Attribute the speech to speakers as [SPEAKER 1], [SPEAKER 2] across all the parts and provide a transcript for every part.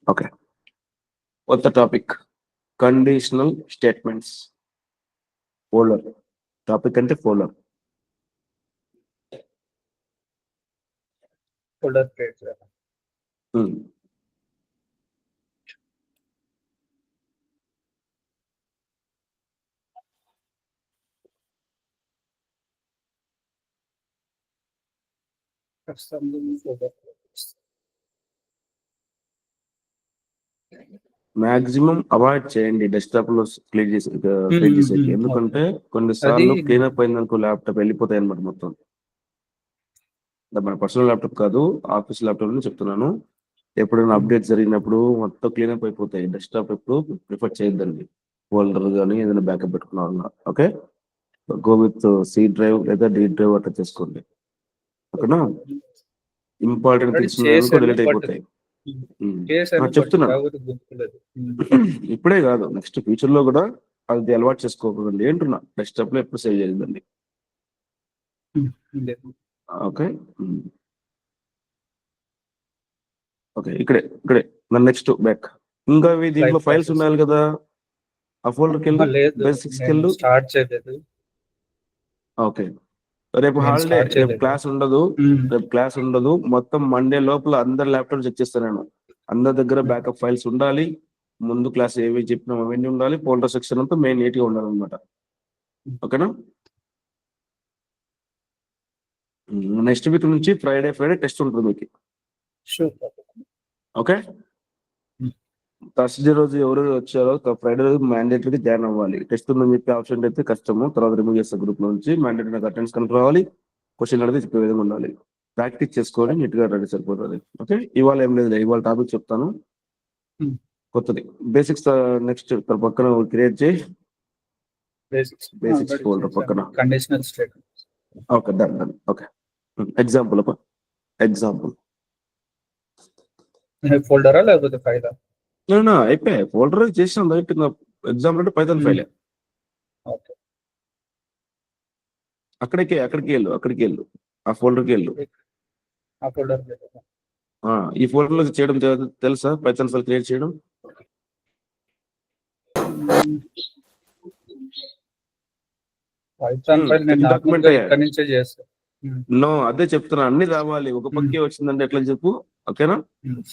[SPEAKER 1] Okay. What's the topic? Conditional statements. Folder. Topic ante folder.
[SPEAKER 2] Folder create.
[SPEAKER 1] Maximum avoid చేయండి desktop లో clear చేసేకి. ఎందుకంటే కొన్నిసార్లు cleanup అయిందనుకో ల్యాప్టాప్ వెళ్ళిపోతాయి అనమాట మొత్తం. మన పర్సనల్ ల్యాప్టాప్ కాదు, ఆఫీస్ ల్యాప్టాప్ అని చెప్తున్నాను. ఎప్పుడైనా అప్డేట్ జరిగినప్పుడు మొత్తం క్లీనప్ అయిపోతాయి. డెస్క్టాప్ ఎప్పుడు ప్రిఫర్ చేయొద్దండి. ఫోల్డర్ కానీ ఏదైనా బ్యాకప్ పెట్టుకున్నా. Okay, go with C drive లేదా డి డ్రైవ్ అట్లా చేసుకోండి. ఓకేనా? ఇంపార్టెంట్ థింగ్స్ డిలీట్ అయిపోతాయి. చెప్తున్నా, ఇప్పుడే కాదు నెక్స్ట్ ఫ్యూచర్ లో కూడా అది అలవాటు చేసుకోకూడదు ఏంటున్నా. డెస్క్టాప్ లో ఎప్పుడు సేవ్ చేయదండి. ఓకే ఓకే, ఇక్కడే నెక్స్ట్ బ్యాక్. ఇంకా దీంట్లో ఫైల్స్ ఉండాలి కదా, ఆ ఫోల్డర్కి వెళ్ళి బేసిక్స్కి వెళ్ళు.
[SPEAKER 2] స్టార్ట్ చేయలేదు.
[SPEAKER 1] ఓకే, రేపు హాలిడే, రేపు క్లాస్ ఉండదు. మొత్తం మండే లోపల అందరి ల్యాప్టాప్ చెక్ చేస్తాను నేను. అందరి దగ్గర బ్యాకప్ ఫైల్స్ ఉండాలి. ముందు క్లాస్ ఏవి చెప్పినా అవన్నీ ఉండాలి. ఫోల్డర్ సెక్షన్ అంతా మెయిన్ నీట్ గా ఉండాలన్నమాట. ఓకేనా? నెక్స్ట్ వీక్ నుంచి ఫ్రైడే టెస్ట్ ఉంటుంది మీకు. ఓకే, థర్స్డే రోజు ఎవరు వచ్చారో ఫ్రైడే రోజు మ్యాండేటరీగా జాయిన్ అవ్వాలి. టెస్ట్ ఉందని చెప్పి ఆప్షన్ అయితే కష్టము. తర్వాత రిమూవ్ చేస్తే గ్రూప్ నుంచి మ్యాండేటరీ అటెండెన్స్ కనుక రావాలి. క్వశ్చన్ అడిగితే చెప్పే విధంగా ఉండాలి. ప్రాక్టీస్ చేసుకొని నీట్ గా రెడీ సరిపోతుంది. ఓకే, ఇవాళ ఏం లేదు, ఇవాళ టాపిక్ చెప్తాను కొత్తది. బేసిక్స్ నెక్స్ట్ పక్కన క్రియేట్ చేయి. బేసిక్స్ ఫోల్డర్ పక్కన
[SPEAKER 2] conditional statements.
[SPEAKER 1] Okay, done. Okay, example
[SPEAKER 2] ఫోల్డరా లేకపోతే ఫైలా?
[SPEAKER 1] అయిపోయాయి. ఫోల్డర్ చేసిన ఎగ్జాంపుల్ అంటే పైథాన్ ఫైలే. అక్కడికి వెళ్ళు, ఆ ఫోల్డర్కి వెళ్ళు. ఈ ఫోల్డర్ లో చేయడం తెలుసా? పైథాన్ ఫైల్ క్రియేట్ చేయడం నో, అదే చెప్తున్నా. అన్ని రావాలి, ఒక పక్కే వచ్చిందంటే ఎట్లా చెప్పు. ఓకేనా?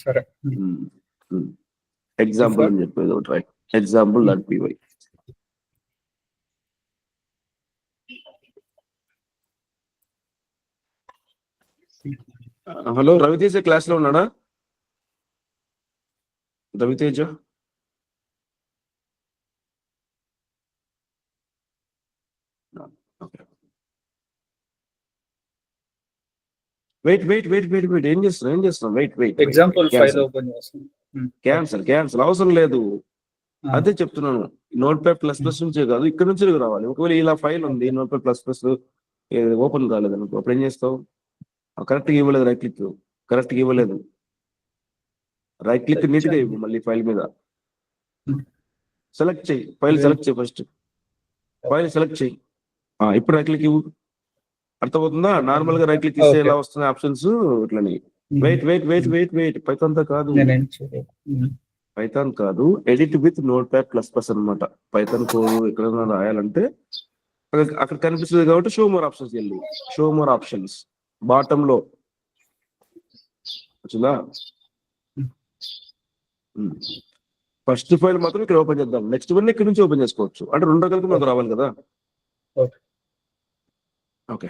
[SPEAKER 2] సరే,
[SPEAKER 1] ఎగ్జాంపుల్ అని చెప్పేది ఒకటి right. Example .py. Hello, Raviteja class లో ఉన్నాడా? రవితేజ వెయిట్, ఏం చేస్తున్నాం? వెయిట్.
[SPEAKER 2] ఎగ్జాంపుల్ ఫైల్ ఓపెన్ చేస్తాను.
[SPEAKER 1] క్యాన్సల్ అవసరం లేదు. అదే చెప్తున్నాను. Notepad++ నుంచే కాదు, ఇక్కడ నుంచి రావాలి. ఒకవేళ ఇలా ఫైల్ ఉంది Notepad++ ఓపెన్ కాలేదు అనుకో, అప్పుడు ఏం చేస్తావు? కరెక్ట్గా ఇవ్వలేదు, రైట్ క్లిక్ నీట్ గా ఇవ్వు. మళ్ళీ ఫైల్ మీద సెలెక్ట్ చేయి, ఫైల్ సెలెక్ట్ చేయి. ఫస్ట్ ఫైల్ సెలెక్ట్ చేయి. ఇప్పుడు రైట్ క్లిక్ ఇవ్వు. అర్థమవుతుందా? నార్మల్ గా రైట్ క్లిక్ ఇస్తే ఎలా వస్తున్నాయి ఆప్షన్స్ ఇట్లని. వెయిట్. పైథాన్ కాదు, ఎడిట్ విత్ Notepad++ అనమాట. పైథాన్ కోడ్ ఎక్కడైనా రాయాలంటే అక్కడ కనిపిస్తుంది కాబట్టి షో మోర్ ఆప్షన్స్ వెళ్ళి షో మోర్ ఆప్షన్స్ బాటమ్ లో వచ్చిందా? ఫస్ట్ ఫైల్ మాత్రం ఇక్కడ ఓపెన్ చేద్దాం. నెక్స్ట్ వన్ ఇక్కడ నుంచి ఓపెన్ చేసుకోవచ్చు. అంటే రెండు రకాలకి మనకు రావాలి కదా. Okay,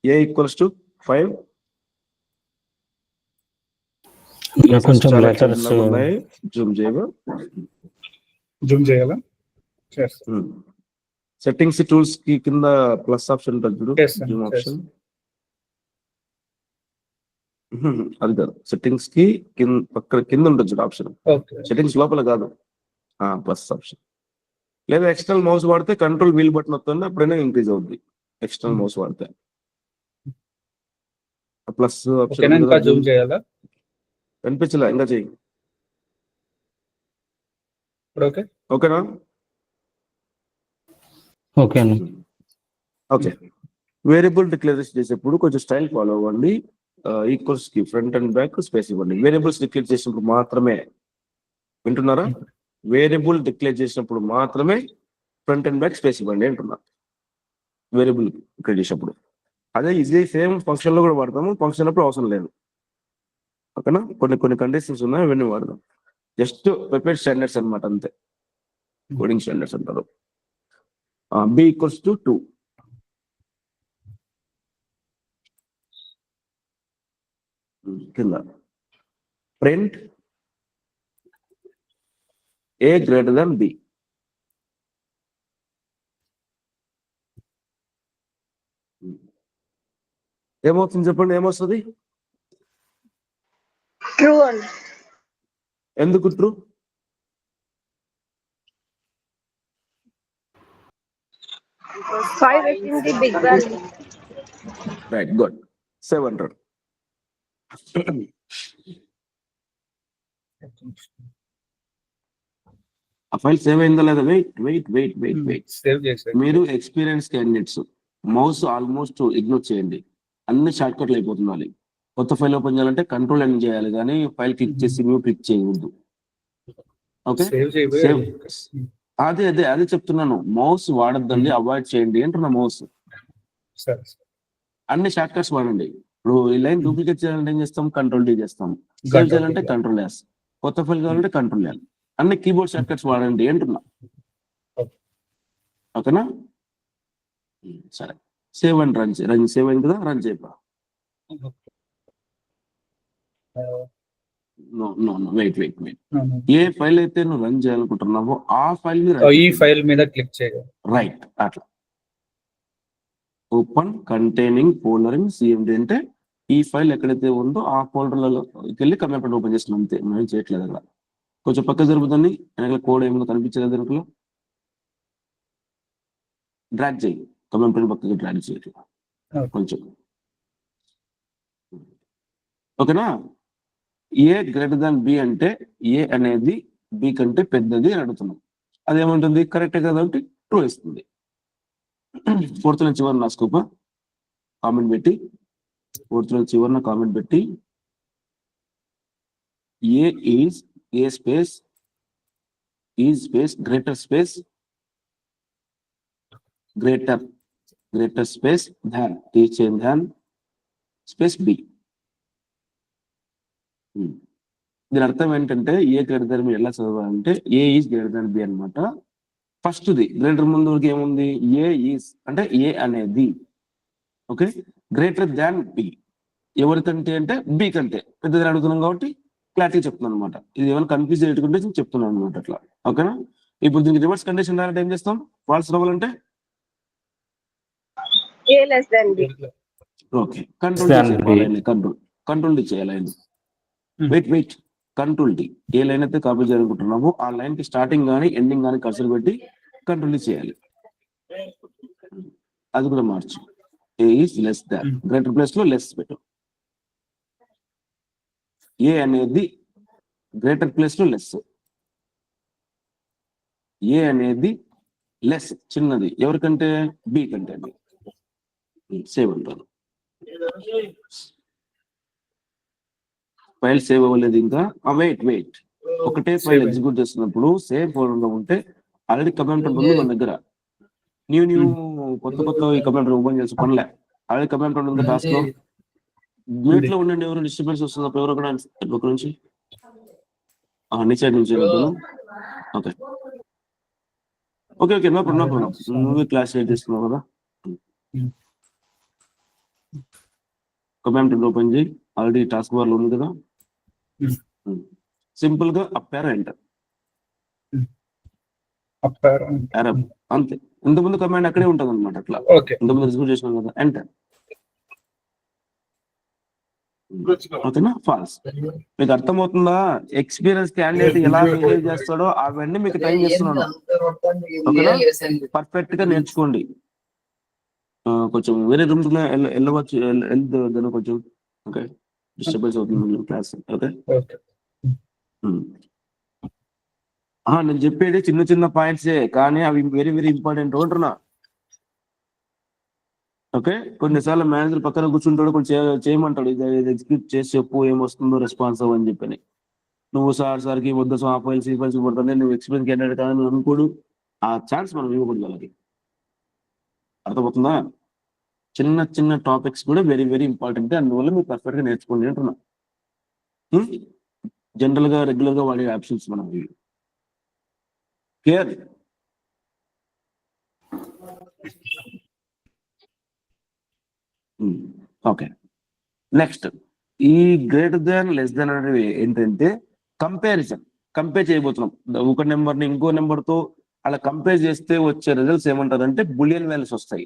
[SPEAKER 1] A = 5.
[SPEAKER 3] కొంచెం
[SPEAKER 1] ఉన్నాయి. జూమ్
[SPEAKER 2] చేయాలా?
[SPEAKER 1] సెట్టింగ్స్ టూల్స్ కి కింద ప్లస్ ఆప్షన్ ఉంటుంది చూడు, జూమ్ ఆప్షన్. అది కాదు, సెట్టింగ్స్ కి కింద ఉంటుంది చూడు ఆప్షన్. సెట్టింగ్స్ లోపల కాదు, ప్లస్ ఆప్షన్. లేదా ఎక్స్టర్నల్ మౌస్ వాడితే కంట్రోల్ వీల్ బటన్ వస్తుంది, అప్పుడైనా ఇంక్రీజ్ అవుద్ది. ఎక్స్టర్నల్ మౌస్ వాడితే ప్లస్ ఆప్షన్ కనిపించలే, ఇంకా చెయ్యి. ఓకేనా? ఓకే, వేరియబుల్ డిక్లేరేషన్ చేసేప్పుడు కొంచెం స్టైల్ ఫాలో అవ్వండి. ఈక్వల్స్ కి ఫ్రంట్ అండ్ బ్యాక్ స్పేస్ ఇవ్వండి. వేరియబుల్స్ డిక్లేర్ చేసినప్పుడు మాత్రమే వింటున్నారా? వేరియబుల్ డిక్లేర్ చేసినప్పుడు మాత్రమే ఫ్రంట్ అండ్ బ్యాక్ స్పేస్ ఇవ్వండి అంటున్నా. వేరియబుల్ డిక్లేర్ చేసినప్పుడు. అదే ఇది సేమ్ ఫంక్షన్ లో కూడా వాడతాము, ఫంక్షన్ అప్పుడు అవసరం లేదు. ఓకేనా? కొన్ని కండిషన్స్ ఉన్నాయి, అవన్నీ వాడదాం. జస్ట్ ప్రిపేర్ స్టాండర్డ్స్ అనమాట, అంతే. కోడింగ్ స్టాండర్డ్స్ అంటారు. b equals to 2. కింద print a greater than b. ఏమవుతుంది చెప్పండి? ఏమొస్తుంది?
[SPEAKER 4] ట్రూ అండి.
[SPEAKER 1] ఎందుకు true?
[SPEAKER 4] 5 is the big value.
[SPEAKER 1] Right, good. 700. ఆ ఫైల్ సేవ్ అయిందా లేదా? వెయిట్.
[SPEAKER 2] సేవ్ చేసే
[SPEAKER 1] మీరు experience candidates, mouse almost ignore చేయండి. అన్ని షార్ట్ కట్లు అయిపోతున్నాయి. కొత్త ఫైల్ ఓపెన్ చేయాలంటే కంట్రోల్ అని చేయాలి, కానీ ఫైల్ క్లిక్ చేసి న్యూ క్లిక్ చేయకూడదు. Okay,
[SPEAKER 2] save
[SPEAKER 1] save. అదే చెప్తున్నాను, మౌస్ వాడద్దండి, అవాయిడ్ చేయండి అంటున్నా. మౌస్
[SPEAKER 2] సరే
[SPEAKER 1] అన్ని షార్ట్ కట్స్ వాడండి. ఇప్పుడు ఈ లైన్ డూప్లికేట్ చేయాలంటే ఏం చేస్తాం? కంట్రోల్ డి చేస్తాం. సేవ్ చేయాలంటే కంట్రోల్ ఎస్. కొత్త ఫైల్ కావాలంటే కంట్రోల్ ఎల్. అన్ని కీబోర్డ్ షార్ట్ కట్స్ వాడండి అంటున్నా. ఓకేనా? సరే, సేవ్ అండ్ రన్. సేవ్ అయింది కదా, రన్ చేయపా. No, wait. ఏ ఫైల్ అయితే నువ్వు రన్ చేయాలనుకుంటున్నావో ఆ ఫైల్
[SPEAKER 2] ఈ ఫైల్ మీద క్లిక్ చేయాలి.
[SPEAKER 1] రైట్, అట్లా. Open containing folder in CMD అంటే ఈ ఫైల్ ఎక్కడైతే ఉందో ఆ ఫోల్డర్లోకి వెళ్ళి కమాండ్ ఓపెన్ చేస్తున్నాం, అంతే. మనం చేయట్లేదు అలా. కొంచెం పక్క జరుగుతుంది, వెనకాల కోడ్ ఏమో కనిపించలేదు. వెనకలో డ్రాగ్ చేయి, కమాండ్ పక్కకి డ్రాగ్ చేయట్లా కొంచెం. ఓకేనా? ఏ గ్రేటర్ దాన్ బి అంటే ఏ అనేది బి కంటే పెద్దది అని అడుగుతున్నాం. అదేమంటుంది? కరెక్ట్ కాబట్టి ట్రూ ఇస్తుంది. 4th నుంచి చివరి నా స్కోప్ కామెంట్ పెట్టి, 4th నుంచి చివరిన కామెంట్ పెట్టి, A is A space is space greater space greater space than teacher than space B. దీని అర్థం ఏంటంటే ఏ గ్రేటర్ దాన్ బి ఎలా చదవాలంటే A is greater than B అనమాట. ఫస్ట్ది గ్రేటర్ ముందు ఏముంది? ఏ ఈజ్ అంటే ఏ అనేది. ఓకే, గ్రేటర్ దాన్ బి ఎవరికంటే అంటే బి కంటే పెద్దదని అడుగుతున్నాం కాబట్టి క్లారిటీ చెప్తున్నాను అనమాట. ఇది ఏమైనా కన్ఫ్యూజ్ అయ్యేటుకుంటే చెప్తున్నాను అనమాట అట్లా. ఓకేనా? ఇప్పుడు దీనికి రివర్స్ కండిషన్ రావాలంటే ఏం చేస్తాం? ఫాల్స్ రావాలంటే
[SPEAKER 4] A less than B.
[SPEAKER 1] Okay, control D చేయాలి. Wait, control D. ఏ లైన్ అయితే కాపీ చేయాలనుకుంటున్నామో ఆ లైన్ కి స్టార్టింగ్ కానీ ఎండింగ్ కానీ కర్సర్ పెట్టి కంట్రోల్ డి చేయాలి. అది కూడా మార్చు. A is less than, greater place లో లెస్ పెట్టు. ఏ అనేది గ్రేటర్ ప్లేస్ లో లెస్. ఏ అనేది లెస్, చిన్నది. ఎవరికంటే? బి కంటే. సేవ్ అంటారు. ఫైల్ సేవ్ అవ్వలేదు ఇంకా. వెయిట్, ఒకటే ఫైల్ ఎగ్జిక్యూట్ చేస్తున్నప్పుడు సేవ్ ఫోల్డర్ లో ఉంటే ఆల్రెడీ కమాండ్ ఉంది మన దగ్గర. న్యూ కొత్త ఈ కమాండ్ ఓపెన్ చేసి పనిలే, ఆల్రెడీ కమాండ్ ఉంది టాస్క్ లో. మ్యూట్ లో ఉండండి. ఎవరు డిస్టర్బెన్స్ వస్తుంది? ఎవరు ఒక నుంచి సైడ్ నుంచి. Okay, no problem. నువ్వు క్లాస్ షేర్ చేస్తున్నావు కదా. కమాండ్ ఓపెన్ చేయి, ఆల్రెడీ టాస్క్ బార్ లో ఉంది కదా. సింపుల్ గా అప్ యారో ఎంటర్. అంతే. ఇంతకుముందు కమాండ్ అక్కడే ఉంటుంది అనమాట అట్లా. ఇంతకుముందు ఎగ్జిక్యూట్ చేసినాం కదా, ఎంటర్. ఓకేనా? ఫాల్స్. మీకు అర్థమవుతుందా? ఎక్స్పీరియన్స్ క్యాండిడేట్ ఎలా బిహేవ్ చేస్తాడో అవన్నీ మీకు టైం చేస్తున్నాను. ఓకేనా? పర్ఫెక్ట్ గా నేర్చుకోండి. కొంచెం వేరే రూమ్స్ వెళ్ళవచ్చు, వెళ్దాం కొంచెం. ఓకే, డిస్టర్బెన్స్ అవుతుంది క్లాస్. ఓకే, నేను చెప్పేది చిన్న పాయింట్సే, కానీ అవి వెరీ ఇంపార్టెంట్ అంటున్నా. ఓకే, కొన్నిసార్లు మేనేజర్ పక్కన కూర్చుంటాడు, కొంచెం చేయమంటాడు, ఇది ఎగ్జిక్యూట్ చేసి చెప్పు ఏమొస్తుందో రెస్పాన్స్ అని చెప్పని. నువ్వు సార్కి వద్ద ఫైల్స్ ఈ ఫైల్స్ పడుతుంది, నువ్వు ఎక్స్పీరియన్స్ క్యాండిడేట్ కాదని నువ్వు అనుకోడు. ఆ ఛాన్స్ మనం ఇవ్వకూడదు వాళ్ళకి. అర్థమవుతుందా? చిన్న చిన్న టాపిక్స్ కూడా వెరీ వెరీ ఇంపార్టెంట్. అందువల్ల మీరు పర్ఫెక్ట్ గా నేర్చుకోండి అంటున్నా. జనరల్ గా రెగ్యులర్ గా వాడే ఆప్షన్స్ మనం ఇవి. క్లియర్? ఓకే. నెక్స్ట్, ఈ గ్రేటర్ దాన్ లెస్ దాన్ అనేవి ఏంటంటే కంపేర్ చేయబోతున్నాం. ఒక నెంబర్ని ఇంకో నెంబర్తో అలా కంపేర్ చేస్తే వచ్చే రిజల్ట్స్ ఏమంటారంటే బులియన్ వాల్యూస్ వస్తాయి.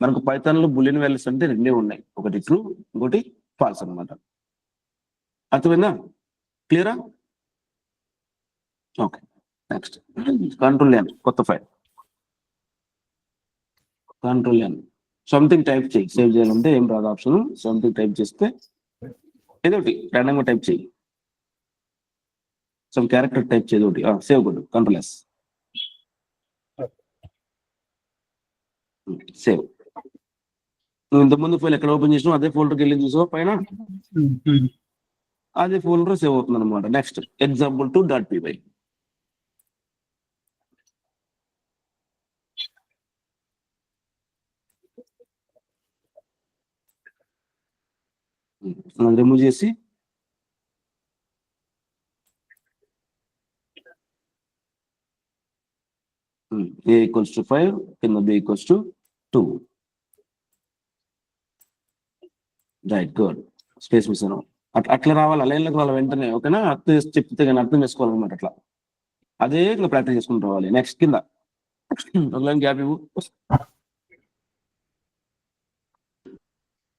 [SPEAKER 1] మనకు పైథాన్ లో బులియన్ వాల్యూస్ అంటే రెండే ఉన్నాయి, ఒకటి ట్రూ, ఇంకోటి ఫాల్స్ అనమాట. అర్థమైందా? క్లియరా? ఓకే. నెక్స్ట్ కంట్రోల్ కొత్త ఫైల్ కంట్రోల్ సంథింగ్ టైప్ చేయి. సేవ్ చేయాలంటే ఏం రాదు ఆప్షన్. సంథింగ్ టైప్ చేస్తే ఏదో ఒకటి ర్యాండమ్ గా టైప్ చేయి. సమ్ క్యారెక్టర్ టైప్ చేయదు ఒకటి. సేవ్ కొట్టు కంట్రోల్ ఎస్. సేవ్. నువ్వు ఇంతకుముందు ఫైల్ ఎక్కడ ఓపెన్ చేసినావు అదే ఫోల్డర్కి వెళ్ళి చూసావు పైన, అదే ఫోల్డర్ సేవ్ అవుతుంది అనమాట. Next example2.py. రిమూవ్ చేసి a equals to 5 కింద b equals to 2. Right, good. Space miss అను అట్లా రావాలి, లైన్లోకి వాళ్ళ వెంటనే. ఓకేనా? అర్థం చెప్తే కానీ అర్థం చేసుకోవాలన్నమాట. అట్లా అదే ఇట్లా ప్రాక్టీస్ చేసుకుంటూ రావాలి. నెక్స్ట్ కింద గ్యాప్ ఇవ్వు.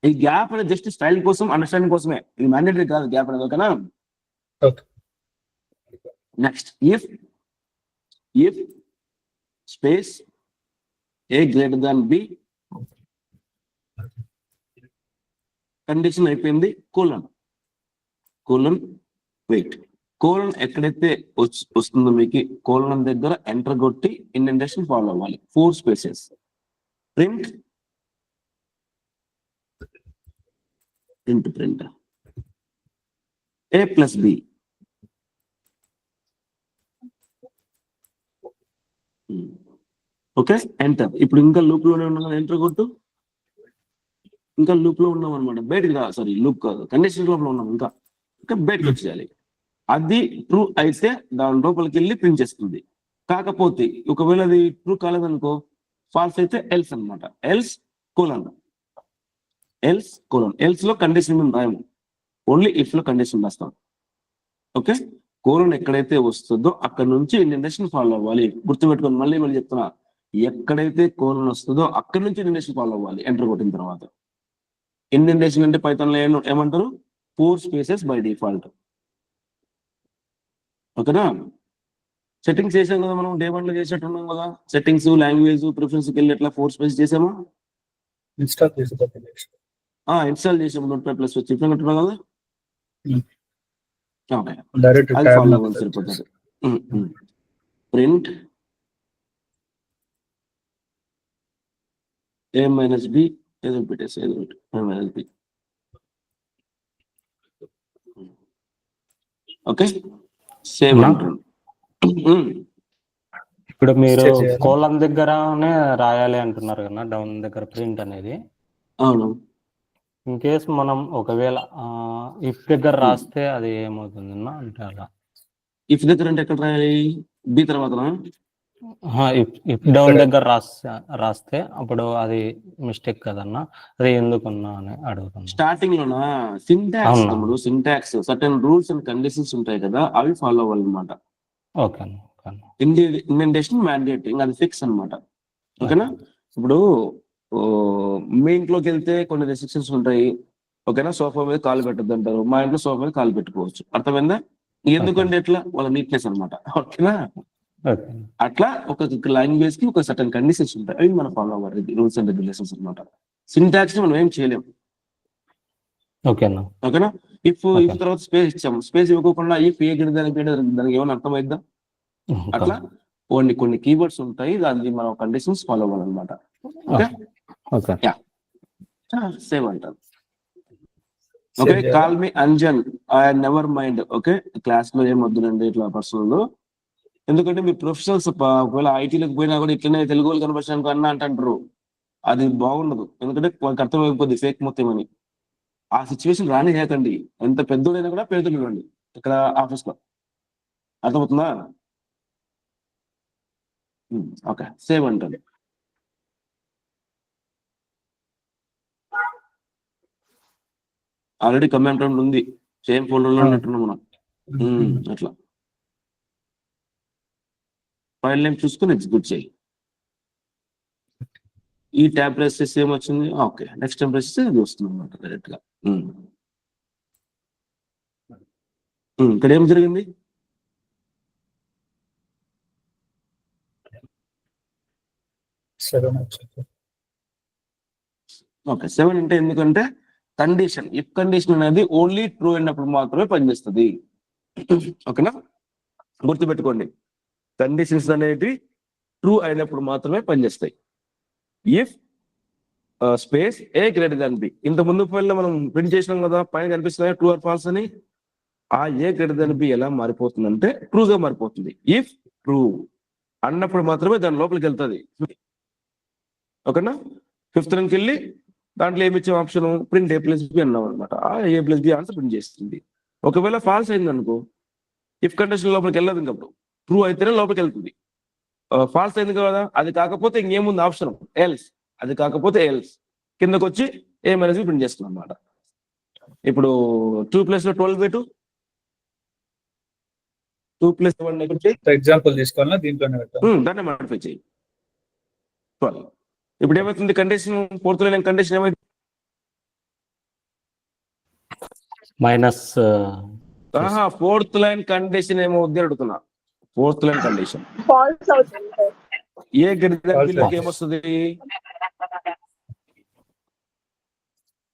[SPEAKER 1] ఈ గ్యాప్ అనేది జస్ట్ స్టైల్ కోసం, అండర్స్టాండింగ్ కోసమే, ఇది మ్యాండేటరీ కాదు గ్యాప్ అనేది. ఓకేనా? Next, if space a greater than b condition అయిపోయింది. Colon wait. కోలన్ ఎక్కడైతే వస్తుందో మీకు కోలన్ దగ్గర ఎంటర్ కొట్టి ఇండెంటేషన్ ఫాలో అవ్వాలి. 4 spaces. Print a plus b. Okay, enter. ఇప్పుడు ఇంకా లూప్ లోనే ఉన్నాం కదా, ఎంటర్ కొట్టు. ఇంకా లూప్ లో ఉన్నాం అనమాట, బయటకు రా. సారీ, లూప్ కాదు, కండిషన్ లోపల ఉన్నాం. ఇంకా బయటకు వచ్చేయాలి. అది ట్రూ అయితే దాని లోపలికి వెళ్ళి ప్రింట్ చేస్తుంది. కాకపోతే ఒకవేళ అది ట్రూ కాలేదనుకో, ఫాల్స్ అయితే ఎల్స్ అనమాట. ఎల్స్ కోలన్ లో కండిషన్ మేము రాయము, ఓన్లీ ఇఫ్ లో కండిషన్ రాస్తాం. ఓకే, కోలన్ ఎక్కడైతే వస్తుందో అక్కడ నుంచి ఇండెంటేషన్ ఫాలో అవ్వాలి. గుర్తుపెట్టుకొని మళ్ళీ చెప్తున్నా, ఎక్కడైతే కోలన్ వస్తుందో అక్కడ నుంచి ఇండెంటేషన్ ఫాలో అవ్వాలి ఎంటర్ కొట్టిన తర్వాత. ఇండెంటేషన్ అంటే పైథాన్ లో ఏమంటారు? 4 స్పేసెస్ బై డిఫాల్ట్. ఓకేనా? సెట్టింగ్స్ చేసాం కదా మనం, డే 1 లో చేసేట్టున్నాం కదా. సెట్టింగ్స్, లాంగ్వేజ్, ప్రిఫరెన్స్ వెళ్ళి ఎట్లా 4 స్పేస్ చేసామా? ఇన్స్టాల్ చేసాము. Notepad+ వచ్చి చెప్పినట్టున్నాం కదా. ఓకే, అది ఫాలో అవ్వాలి, సరిపోతుంది. ప్రింట్ a-b ఏదో పెట్టేసి a-b. ఓకే, సేవ్ అంటారు.
[SPEAKER 3] ఇప్పుడు మీరు కోలన్ దగ్గరనే రాయాలి అంటున్నారు కదా, డౌన్ దగ్గర ప్రింట్ అనేది.
[SPEAKER 1] అవును.
[SPEAKER 3] ఇన్ కేస్ మనం ఒకవేళ ఇఫ్ దగ్గర రాస్తే అది ఏమవుతుంది అంటే అలా?
[SPEAKER 1] ఇఫ్ దగ్గర అంటే ఎక్కడ రాయాలి? బి తర్వాత
[SPEAKER 3] ఇఫ్ డౌన్ దగ్గర రాస్తే అప్పుడు అది మిస్టేక్ కదన్నా, అది ఎందుకున్నా అని అడుగుతున్నా.
[SPEAKER 1] స్టార్టింగ్ లోనా? Syntax certain rules and conditions ఉంటాయి కదా, అవి ఫాలో అవ్వాలన్నమాట.
[SPEAKER 3] ఓకే,
[SPEAKER 1] ఇండెంటేషన్ మ్యాండేట్, అది ఫిక్స్ అనమాట. ఓకేనా? ఇప్పుడు మీ ఇంట్లోకి వెళ్తే కొన్ని రెస్ట్రిక్షన్స్ ఉంటాయి. ఓకేనా? సోఫా మీద కాలు పెట్టద్దు అంటారు, మా ఇంట్లో సోఫా మీద కాలు పెట్టుకోవచ్చు. అర్థమైందా? ఎందుకంటే ఎట్లా వాళ్ళ నీట్నెస్ అనమాట. ఓకేనా? అట్లా ఒక లాంగ్వేజ్ కి ఒక సర్టన్ కండిషన్స్ ఉంటాయి, అవి మనం ఫాలో అవ్వాలి. రూల్స్ అండ్ రెగ్యులేషన్స్ అనమాట. సింటాక్స్ మనం ఏం చేయలేం. ఓకేనా? ఇఫ్ తర్వాత స్పేస్ ఇచ్చాము, స్పేస్ ఇవ్వకుండా ఇఫ్ ఏ దానికి ఏమైనా అర్థమైద్దా? అట్లా కొన్ని కీవర్డ్స్ ఉంటాయి, దాన్ని మనం కండిషన్స్ ఫాలో అవ్వాలన్నమాట. ఓకే, సేవ్ అంటారు. Okay, call me Anjan I never mind. Okay, class లో ఏం వద్దునండి ఇట్లా పర్సనల్. ఎందుకంటే మీ ప్రొఫెషనల్స్ ఒకవేళ ఐటీలోకి పోయినా కూడా ఇట్లనే తెలుగు వాళ్ళు కనపరిచాను అన్న అంటారు. అది బాగుండదు, ఎందుకంటే వాళ్ళకి అర్థమైపోద్ది ఫేక్ మొత్తం అని. ఆ సిచ్యువేషన్ రాని చేయకండి. ఎంత పెద్దోడైనా కూడా పేరుతో ఇవ్వండి ఇక్కడ ఆఫీస్ లో. అర్థమవుతుందా? ఓకే, సేవ్ అంటాను. ఆల్రెడీ కమాండ్ ప్రాంప్ట్ ఉంది, సేమ్ ఫోల్డర్ లో ఉన్నట్టున్నాం మనం. అట్లా ఫైల్ నేమ్ చూసుకుని ఎగ్జిక్యూట్ చేయి. ఈ ట్యాబ్ ప్రెస్ చేస్తే ఏమొచ్చింది? ఓకే, నెక్స్ట్ టైం ప్రెస్ చేస్తే అది వస్తుంది అనమాట డైరెక్ట్ గా. ఇక్కడ ఏం జరిగింది? ఓకే, 7 అంటే ఎందుకంటే కండిషన్, ఇఫ్ కండిషన్ అనేది ఓన్లీ ట్రూ అయినప్పుడు మాత్రమే పనిచేస్తుంది. ఓకేనా, గుర్తుపెట్టుకోండి, కండిషన్స్ అనేవి ట్రూ అయినప్పుడు మాత్రమే పనిచేస్తాయి. If space A greater than B. ఇంత ముందు ఫైల్లో మనం ప్రింట్ చేసినాం కదా, పైన కనిపిస్తున్నాయి ట్రూ ఆర్ ఫాల్స్ అని. ఆ ఏ గ్రేటర్ దాన్ బి ఎలా మారిపోతుందంటే ట్రూగా మారిపోతుంది. ఇఫ్ ట్రూ అన్నప్పుడు మాత్రమే దాని లోపలికి వెళ్తుంది. ఓకేనా, 5th రంకి వెళ్ళి దాంట్లో ఏమి ఇచ్చే ఆప్షన్ ప్రింట్ ఏ ప్లస్ బి అన్నాం అనమాట. ఆ ఏ ప్లస్ బి ఆన్సర్ ప్రింట్ చేస్తుంది. ఒకవేళ ఫాల్స్ అయింది అనుకో, ఇఫ్ కండిషన్ లోపలికి వెళ్ళదు, ఇంకప్పుడు ట్రూ అయితేనే లోపలికి వెళ్తుంది. ఫాల్స్ అయింది కదా, అది కాకపోతే ఇంకేముంది ఆప్షన్ ఎల్స్, అది కాకపోతే ఎల్స్ కిందకు వచ్చి ఏ మైనస్ బి ప్రింట్ చేస్తున్నాం అనమాట. ఇప్పుడు 2 + 12 బై 2, 2 + 1
[SPEAKER 2] ఎగ్జాంపుల్ తీసుకోవాలా దీంట్లోనే
[SPEAKER 1] దాన్ని మాడిఫై చేయి. 12. ఇప్పుడు ఏమవుతుంది? కండిషన్ 4th లైన్ కండిషన్ ఏమైంది?
[SPEAKER 3] మైనస్
[SPEAKER 1] 4th లైన్ కండిషన్ ఏమవుద్ది అడుగుతున్నా. 4th లైన్ కండిషన్
[SPEAKER 4] ఫాల్స్ అవుతుంది సార్.
[SPEAKER 1] ఏ గ్రేటర్ బిల్లోకి ఏమొస్తుంది?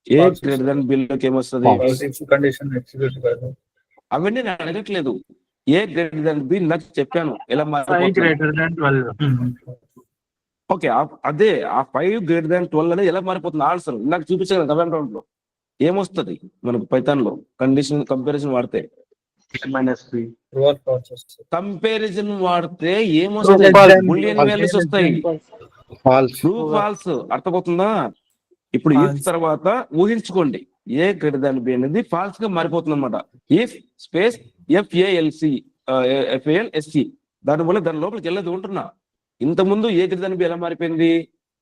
[SPEAKER 1] ఏ గ్రేటర్ బిల్లోకి ఏమొస్తుంది? అవన్నీ నేను అడగట్లేదు. ఏ గ్రేటర్ బి నాకు చెప్పాను ఎలా మారిపోతుంది. ఓకే, అదే ఆ 5 > 12 అనేది ఎలా మారిపోతుంది ఆన్సర్ నాకు చూపించాను కమాండ్ ప్రాంప్ట్ లో. ఏమొస్తుంది మనకు పైథాన్ లో కండిషన్ కంపారిజన్ వాడితే? కంపారిజన్ వాడితే ఏమొస్తాయి? బూలియన్ వాల్యూస్ వస్తాయి, ట్రూ ఫాల్స్. అర్థమవుతుందా? ఇప్పుడు ఇఫ్ తర్వాత ఊహించుకోండి, ఏ గ్రేటర్ బి అనేది ఫాల్స్ గా మారిపోతుంది అనమాట. ఇఫ్ స్పేస్ FALSC దానివల్ల దాని లోపలికి వెళ్ళదు ఉంటున్నా. ఇంతకుముందు ఏ గ్రేటర్ బి ఎలా మారిపోయింది?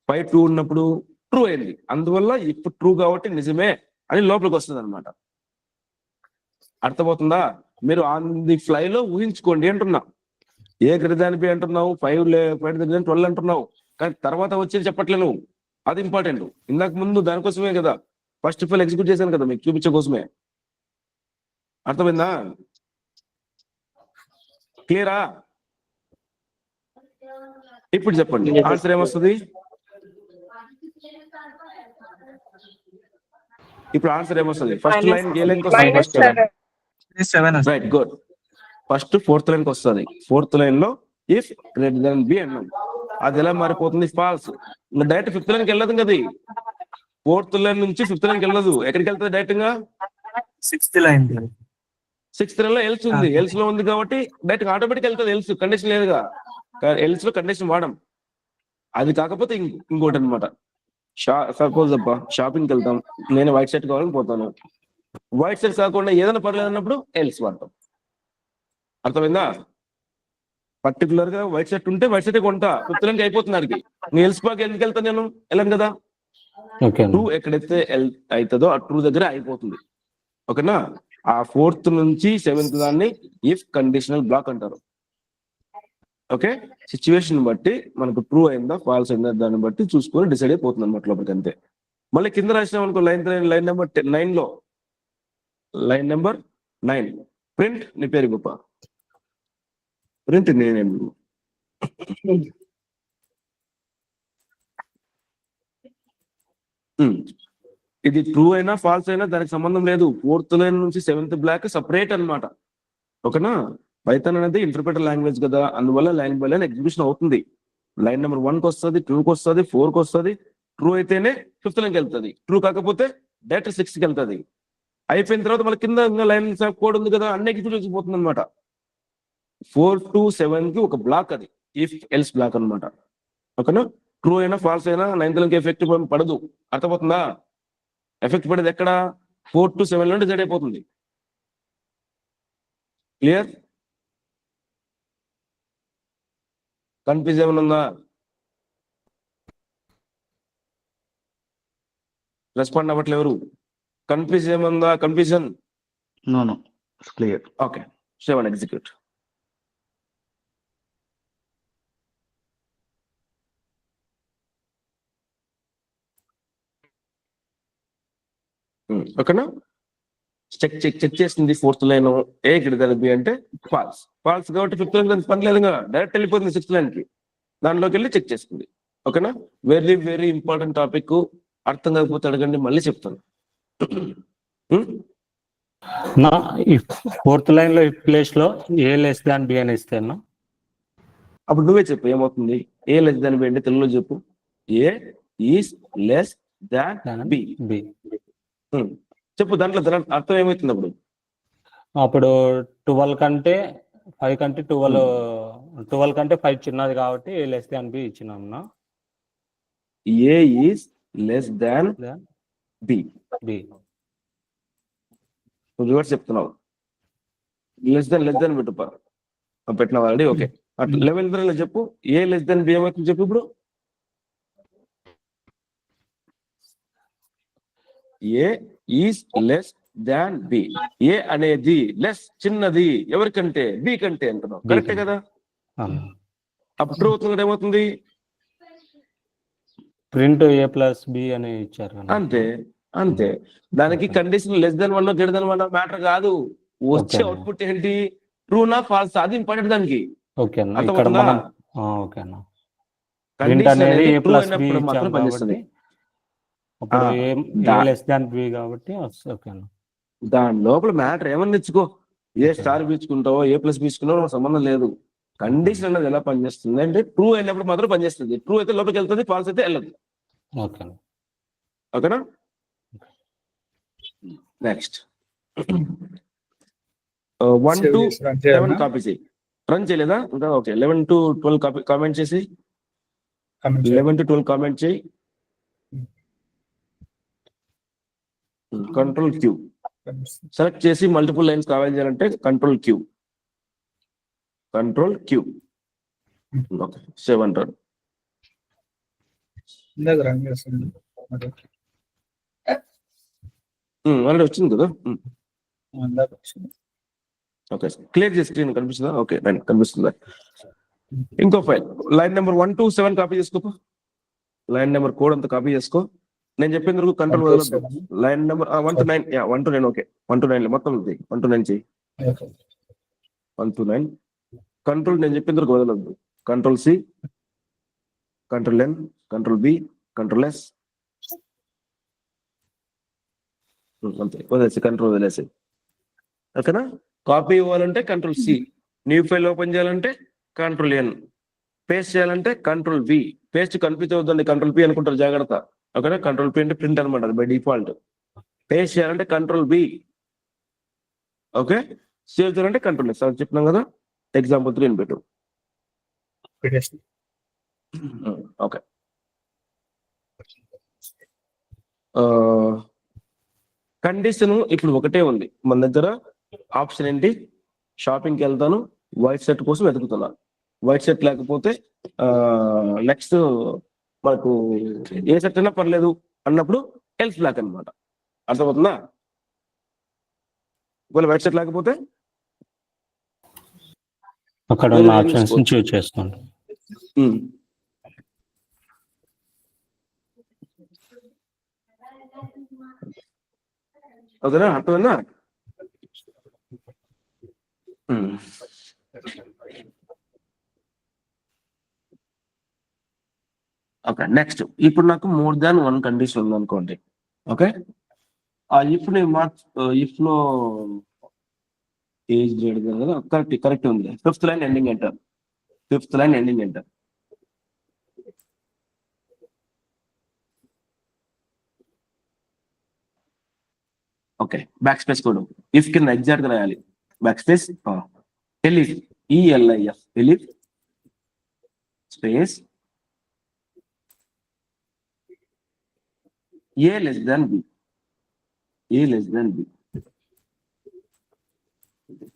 [SPEAKER 1] 5 2 ఉన్నప్పుడు ట్రూ అయింది, అందువల్ల ఇప్పుడు ట్రూ కాబట్టి నిజమే అని లోపలికి వస్తుంది అనమాట. అర్థమవుతుందా? మీరు ఆన్ ది ఫ్లై లో ఊహించుకోండి అంటున్నా. ఏ గ్రేటర్ బి అంటున్నావు, 5 > 12 అంటున్నావు, కానీ తర్వాత వచ్చేది చెప్పట్లేదు. అది ఇంపార్టెంట్. ఇందాక ముందు దానికోసమే కదా ఫస్ట్ ఫైల్ ఎగ్జిక్యూట్ చేశాను కదా, మీకు చూపించే కోసమే. అర్థమైందా? క్లియరా? ఇప్పుడు చెప్పండి ఆన్సర్ ఏమొస్తుంది? ఇప్పుడు ఆన్సర్ ఏమొస్తుంది? ఫస్ట్ లైన్ ఏ లైన్ వస్తుంది? First right, good. First 4th line కి వస్తుంది. 4th లైన్ లో ఇఫ్ గ్రేటర్ దాన్ బి అన్నాం. అది ఎలా మారిపోతుంది? ఫాల్స్. డైరెక్ట్ 5th లైన్ కి వెళ్ళదు కదా, 4th లైన్ నుంచి 5th లైన్ కి వెళ్ళదు. ఎక్కడికి వెళ్తుంది? డైరెక్ట్ గా
[SPEAKER 5] 6th లైన్.
[SPEAKER 1] 6th లైన్ లో ఎల్స్ ఉంది, ఎల్స్ లో ఉంది కాబట్టి డైరెక్ట్ ఆటోమేటిక్ వెళ్తుంది. ఎల్స్ కండిషన్ లేదుగా, ఎల్స్ లో కండిషన్ వాడడం. అది కాకపోతే ఇంకోటి అనమాట. సపోజ్ అబ్బా షాపింగ్కి వెళ్తాం, నేను వైట్ షర్ట్ కావాలని పోతాను. వైట్ షర్ట్ కాకుండా ఏదైనా పర్లేదు అన్నప్పుడు ఎల్స్ వాడతాం. అర్థమైందా? పర్టికులర్ గా వైట్ షర్ట్ ఉంటే వైట్ షర్ట్ కొంటా, 5th లైన్ కి అయిపోతుంది. అడిగి నేను ఎల్స్ పాకి ఎందుకు వెళ్తాను? నేను వెళ్ళను కదా. ట్రూ ఎక్కడైతే అవుతుందో ఆ ట్రూ దగ్గర అయిపోతుంది. ఓకేనా? ఆ 4th నుంచి 7th దాన్ని ఇఫ్ కండిషనల్ బ్లాక్ అంటారు. ఓకే, సిచ్యువేషన్ బట్టి మనకు ట్రూ అయిందా ఫాల్స్ అయిందా దాన్ని బట్టి చూసుకొని డిసైడ్ అయిపోతుంది అన్నమాట లోపలికి. అంతే. మళ్ళీ కింద రాసినాం అనుకో, లైన్ నెంబర్ 9 లో, లైన్ నెంబర్ 9 ప్రింట్ నీ పేరు గొప్ప ప్రింట్ నేనేం ఇది ట్రూ అయినా ఫాల్స్ అయినా దానికి సంబంధం లేదు. 4th లైన్ నుంచి 7th బ్లాక్ సపరేట్ అన్నమాట. ఓకేనా? పైథాన్ అనేది ఇంటర్ప్రిటర్ లాంగ్వేజ్ కదా, అందువల్ల లైన్ బై లైన్ ఎగ్జిక్యూషన్ అవుతుంది. లైన్ నెంబర్ 1 కి వస్తుంది, 2 కి వస్తుంది, 4 కి వస్తుంది. ట్రూ అయితేనే 5th లైన్కి వెళ్తుంది, ట్రూ కాకపోతే డైరెక్ట్ 6కి వెళ్తుంది. అయిపోయిన తర్వాత మళ్ళీ కింద లైన్ ఆఫ్ కోడ్ ఉంది కదా, అన్ని ఎగ్జిక్యూట్ పోతుంది అనమాట. 4 to 7 కి ఒక బ్లాక్ అది, ఇఫ్ ఎల్స్ బ్లాక్ అనమాట. ఓకేనా, ట్రూ అయినా ఫాల్స్ అయినా 9th లైన్కి ఎఫెక్ట్ పడదు. అర్థమవుతుందా? ఎఫెక్ట్ పడేది ఎక్కడ? 4 to 7 లో డిసైడ్ అయిపోతుంది. క్లియర్? కన్ఫ్యూజ్ ఏమైనా ఉందా? రెస్పాండ్ అవ్వట్లేదు ఎవరు? కన్ఫ్యూజ్ ఏముందా? Confusion?
[SPEAKER 6] No, it's clear.
[SPEAKER 1] Okay, 7 execute. ఓకేనా, చెక్ చేసింది 4th line A greater B అంటే ఫాల్స్ కాబట్టి 5th లైన్ పని లేదు, డైరెక్ట్ వెళ్ళిపోతుంది 6th లైన్ కి, దానిలోకి వెళ్ళి చెక్ చేస్తుంది. ఓకేనా, వెరీ వెరీ ఇంపార్టెంట్ టాపిక్. అర్థం కాకపోతే అడగండి, మళ్ళీ చెప్తాను.
[SPEAKER 3] నా ఈ 4th లైన్ లో ఈ ప్లేస్ లో ఏ లెస్ దాన్ బి అని ఇస్తే అన్న,
[SPEAKER 1] అప్పుడు నువ్వే చెప్పు ఏమవుతుంది. ఏ లెస్ దాన్ బి అంటే తెలుగులో చెప్పు. A is less than B.
[SPEAKER 3] B
[SPEAKER 1] చెప్పు, దాంట్లో అర్థం ఏమవుతుంది అప్పుడు?
[SPEAKER 3] అప్పుడు 12 కంటే 5 కంటే 12 కంటే 5 చిన్నది కాబట్టి ఏ లెస్ దాన్ బి ఇచ్చినాం.
[SPEAKER 1] A is less than B.
[SPEAKER 3] B
[SPEAKER 1] reverse చెప్తున్నావు. లెస్ దాన్ పెట్టినావు ఆల్రెడీ. ఓకే, అట్లా లెవెల్ 3 చెప్పు. ఏ లెస్ దాన్ బి ఏమవుతుంది చెప్పు ఇప్పుడు. A is less than B. A అనేది లెస్ చిన్నది ఎవరికంటే? బి కంటే అంటున్నావు. కరెక్టే కదా? అప్పుడు ట్రూ అవుతుంది. ఏమవుతుంది?
[SPEAKER 3] ప్రింట్ ఏ ప్లస్ బి అని ఇచ్చారు.
[SPEAKER 1] అంతే. దానికి condition less than 1 greater than 1 matter కాదు. వచ్చే అవుట్పుట్ ఏంటి? ట్రూనా ఫాల్స్, అది ఇంపార్టెంట్ దానికి.
[SPEAKER 3] ఓకే అన్న, ఇక్కడ మనం ఓకే అన్న, ప్రింట్ అనేది ఏ ప్లస్ బి ఇచ్చాం కాబట్టి అప్పుడు ఏ లెస్ దాన్ బి కాబట్టి ఓకే అన్న.
[SPEAKER 1] దాని లోపల మ్యాటర్ ఏమని తెచ్చుకో. ఏ స్టార్ బీచుకుంటావో ఏ ప్లస్ బీచుకున్నావో సంబంధం లేదు. కండిషన్ అనేది ఎలా పనిచేస్తుంది అంటే ట్రూ అయినప్పుడు మాత్రం పనిచేస్తుంది. ట్రూ అయితే లోపలికి వెళ్తుంది, ఫాల్స్ అయితే వెళ్ళదు. ఓకేనా? నెక్స్ట్ 1 to 7 కాపీ చేయి. రన్ చేయలేదా ఇంకా? ఓకే, 11 to 12 కామెంట్ చేసి 11 to 12 కామెంట్ చేయి. కంట్రోల్ క్యూ సెలెక్ట్ చేసి మల్టిపుల్ లైన్స్ కావాలి చేయాలంటే కంట్రోల్ క్యూ. ఓకే, 7 అంటాడు. ఆల్రెడీ వచ్చింది కదా. ఓకే, క్లియర్ చేసి స్క్రీన్ కనిపిస్తుందా? ఓకే, కనిపిస్తుందా? ఇంకో file line number 1 to 7 copy చేసుకో. లైన్ నెంబర్ కోడ్ అంతా కాపీ చేసుకో. నేను చెప్పిన కంట్రోల్ వదలొద్దు. Line number 1 to 9. 1 to 9. Okay, 1 to 9 మొత్తం 1 to 9 చెయ్యి. 1 to 9 కంట్రోల్ నేను చెప్పిన వదలొద్దు. Control C, control N, control B, control S, అంతే వదిలేసి కంట్రోల్ వదిలేసి. ఓకేనా? కాపీ ఇవ్వాలంటే control C, new file open చేయాలంటే కంట్రోల్ ఎన్, పేస్ట్ చేయాలంటే కంట్రోల్ వి. పేస్ట్ కన్ఫ్యూజ్ అవుతుంది, కంట్రోల్ పి అనుకుంటారు, జాగ్రత్త. ఓకేనా? కంట్రోల్ పి అంటే ప్రింట్ అనమాట, అది బై డిఫాల్ట్. పేస్ట్ చేయాలంటే కంట్రోల్ బి. ఓకే, సేవ్ చేయాలంటే కంట్రోల్ ఎస్. అది చెప్పినాం కదా. ఎగ్జాంపుల్ 3 పెట్టు. ఓకే, కండిషన్ ఇప్పుడు ఒకటే ఉంది మన దగ్గర. ఆప్షన్ ఏంటి? షాపింగ్కి వెళ్తాను, వైట్ షర్ట్ కోసం వెతుకుతున్నా. వైట్ షర్ట్ లేకపోతే నెక్స్ట్ మనకు ఏ షర్ట్ అయినా పర్లేదు అన్నప్పుడు ఎల్స్ బ్లాక్ అనమాట. అర్థమవుతుందా? ఒకవేళ వైట్ షర్ట్ లేకపోతే
[SPEAKER 3] అక్కడ ఉన్న ఆప్షన్స్ చూస్ చేసుకోండి.
[SPEAKER 1] ఓకేనా? అర్థమైందా? ఓకే, నెక్స్ట్ ఇప్పుడు నాకు మోర్ దాన్ 1 కండిషన్ ఉంది అనుకోండి. ఓకే, ఆ ఇఫ్ ఇఫ్ లో ఏజ్ గ్రేటర్ కదా. కరెక్ట్ ఉంది. 5th line ending enter. 5th line ending enter. Okay, back space కూడా ఇఫ్ కింద ఎగ్జాక్ట్ గా రాయాలి. Back space elif, E L I F, elif space A less than B, A less than B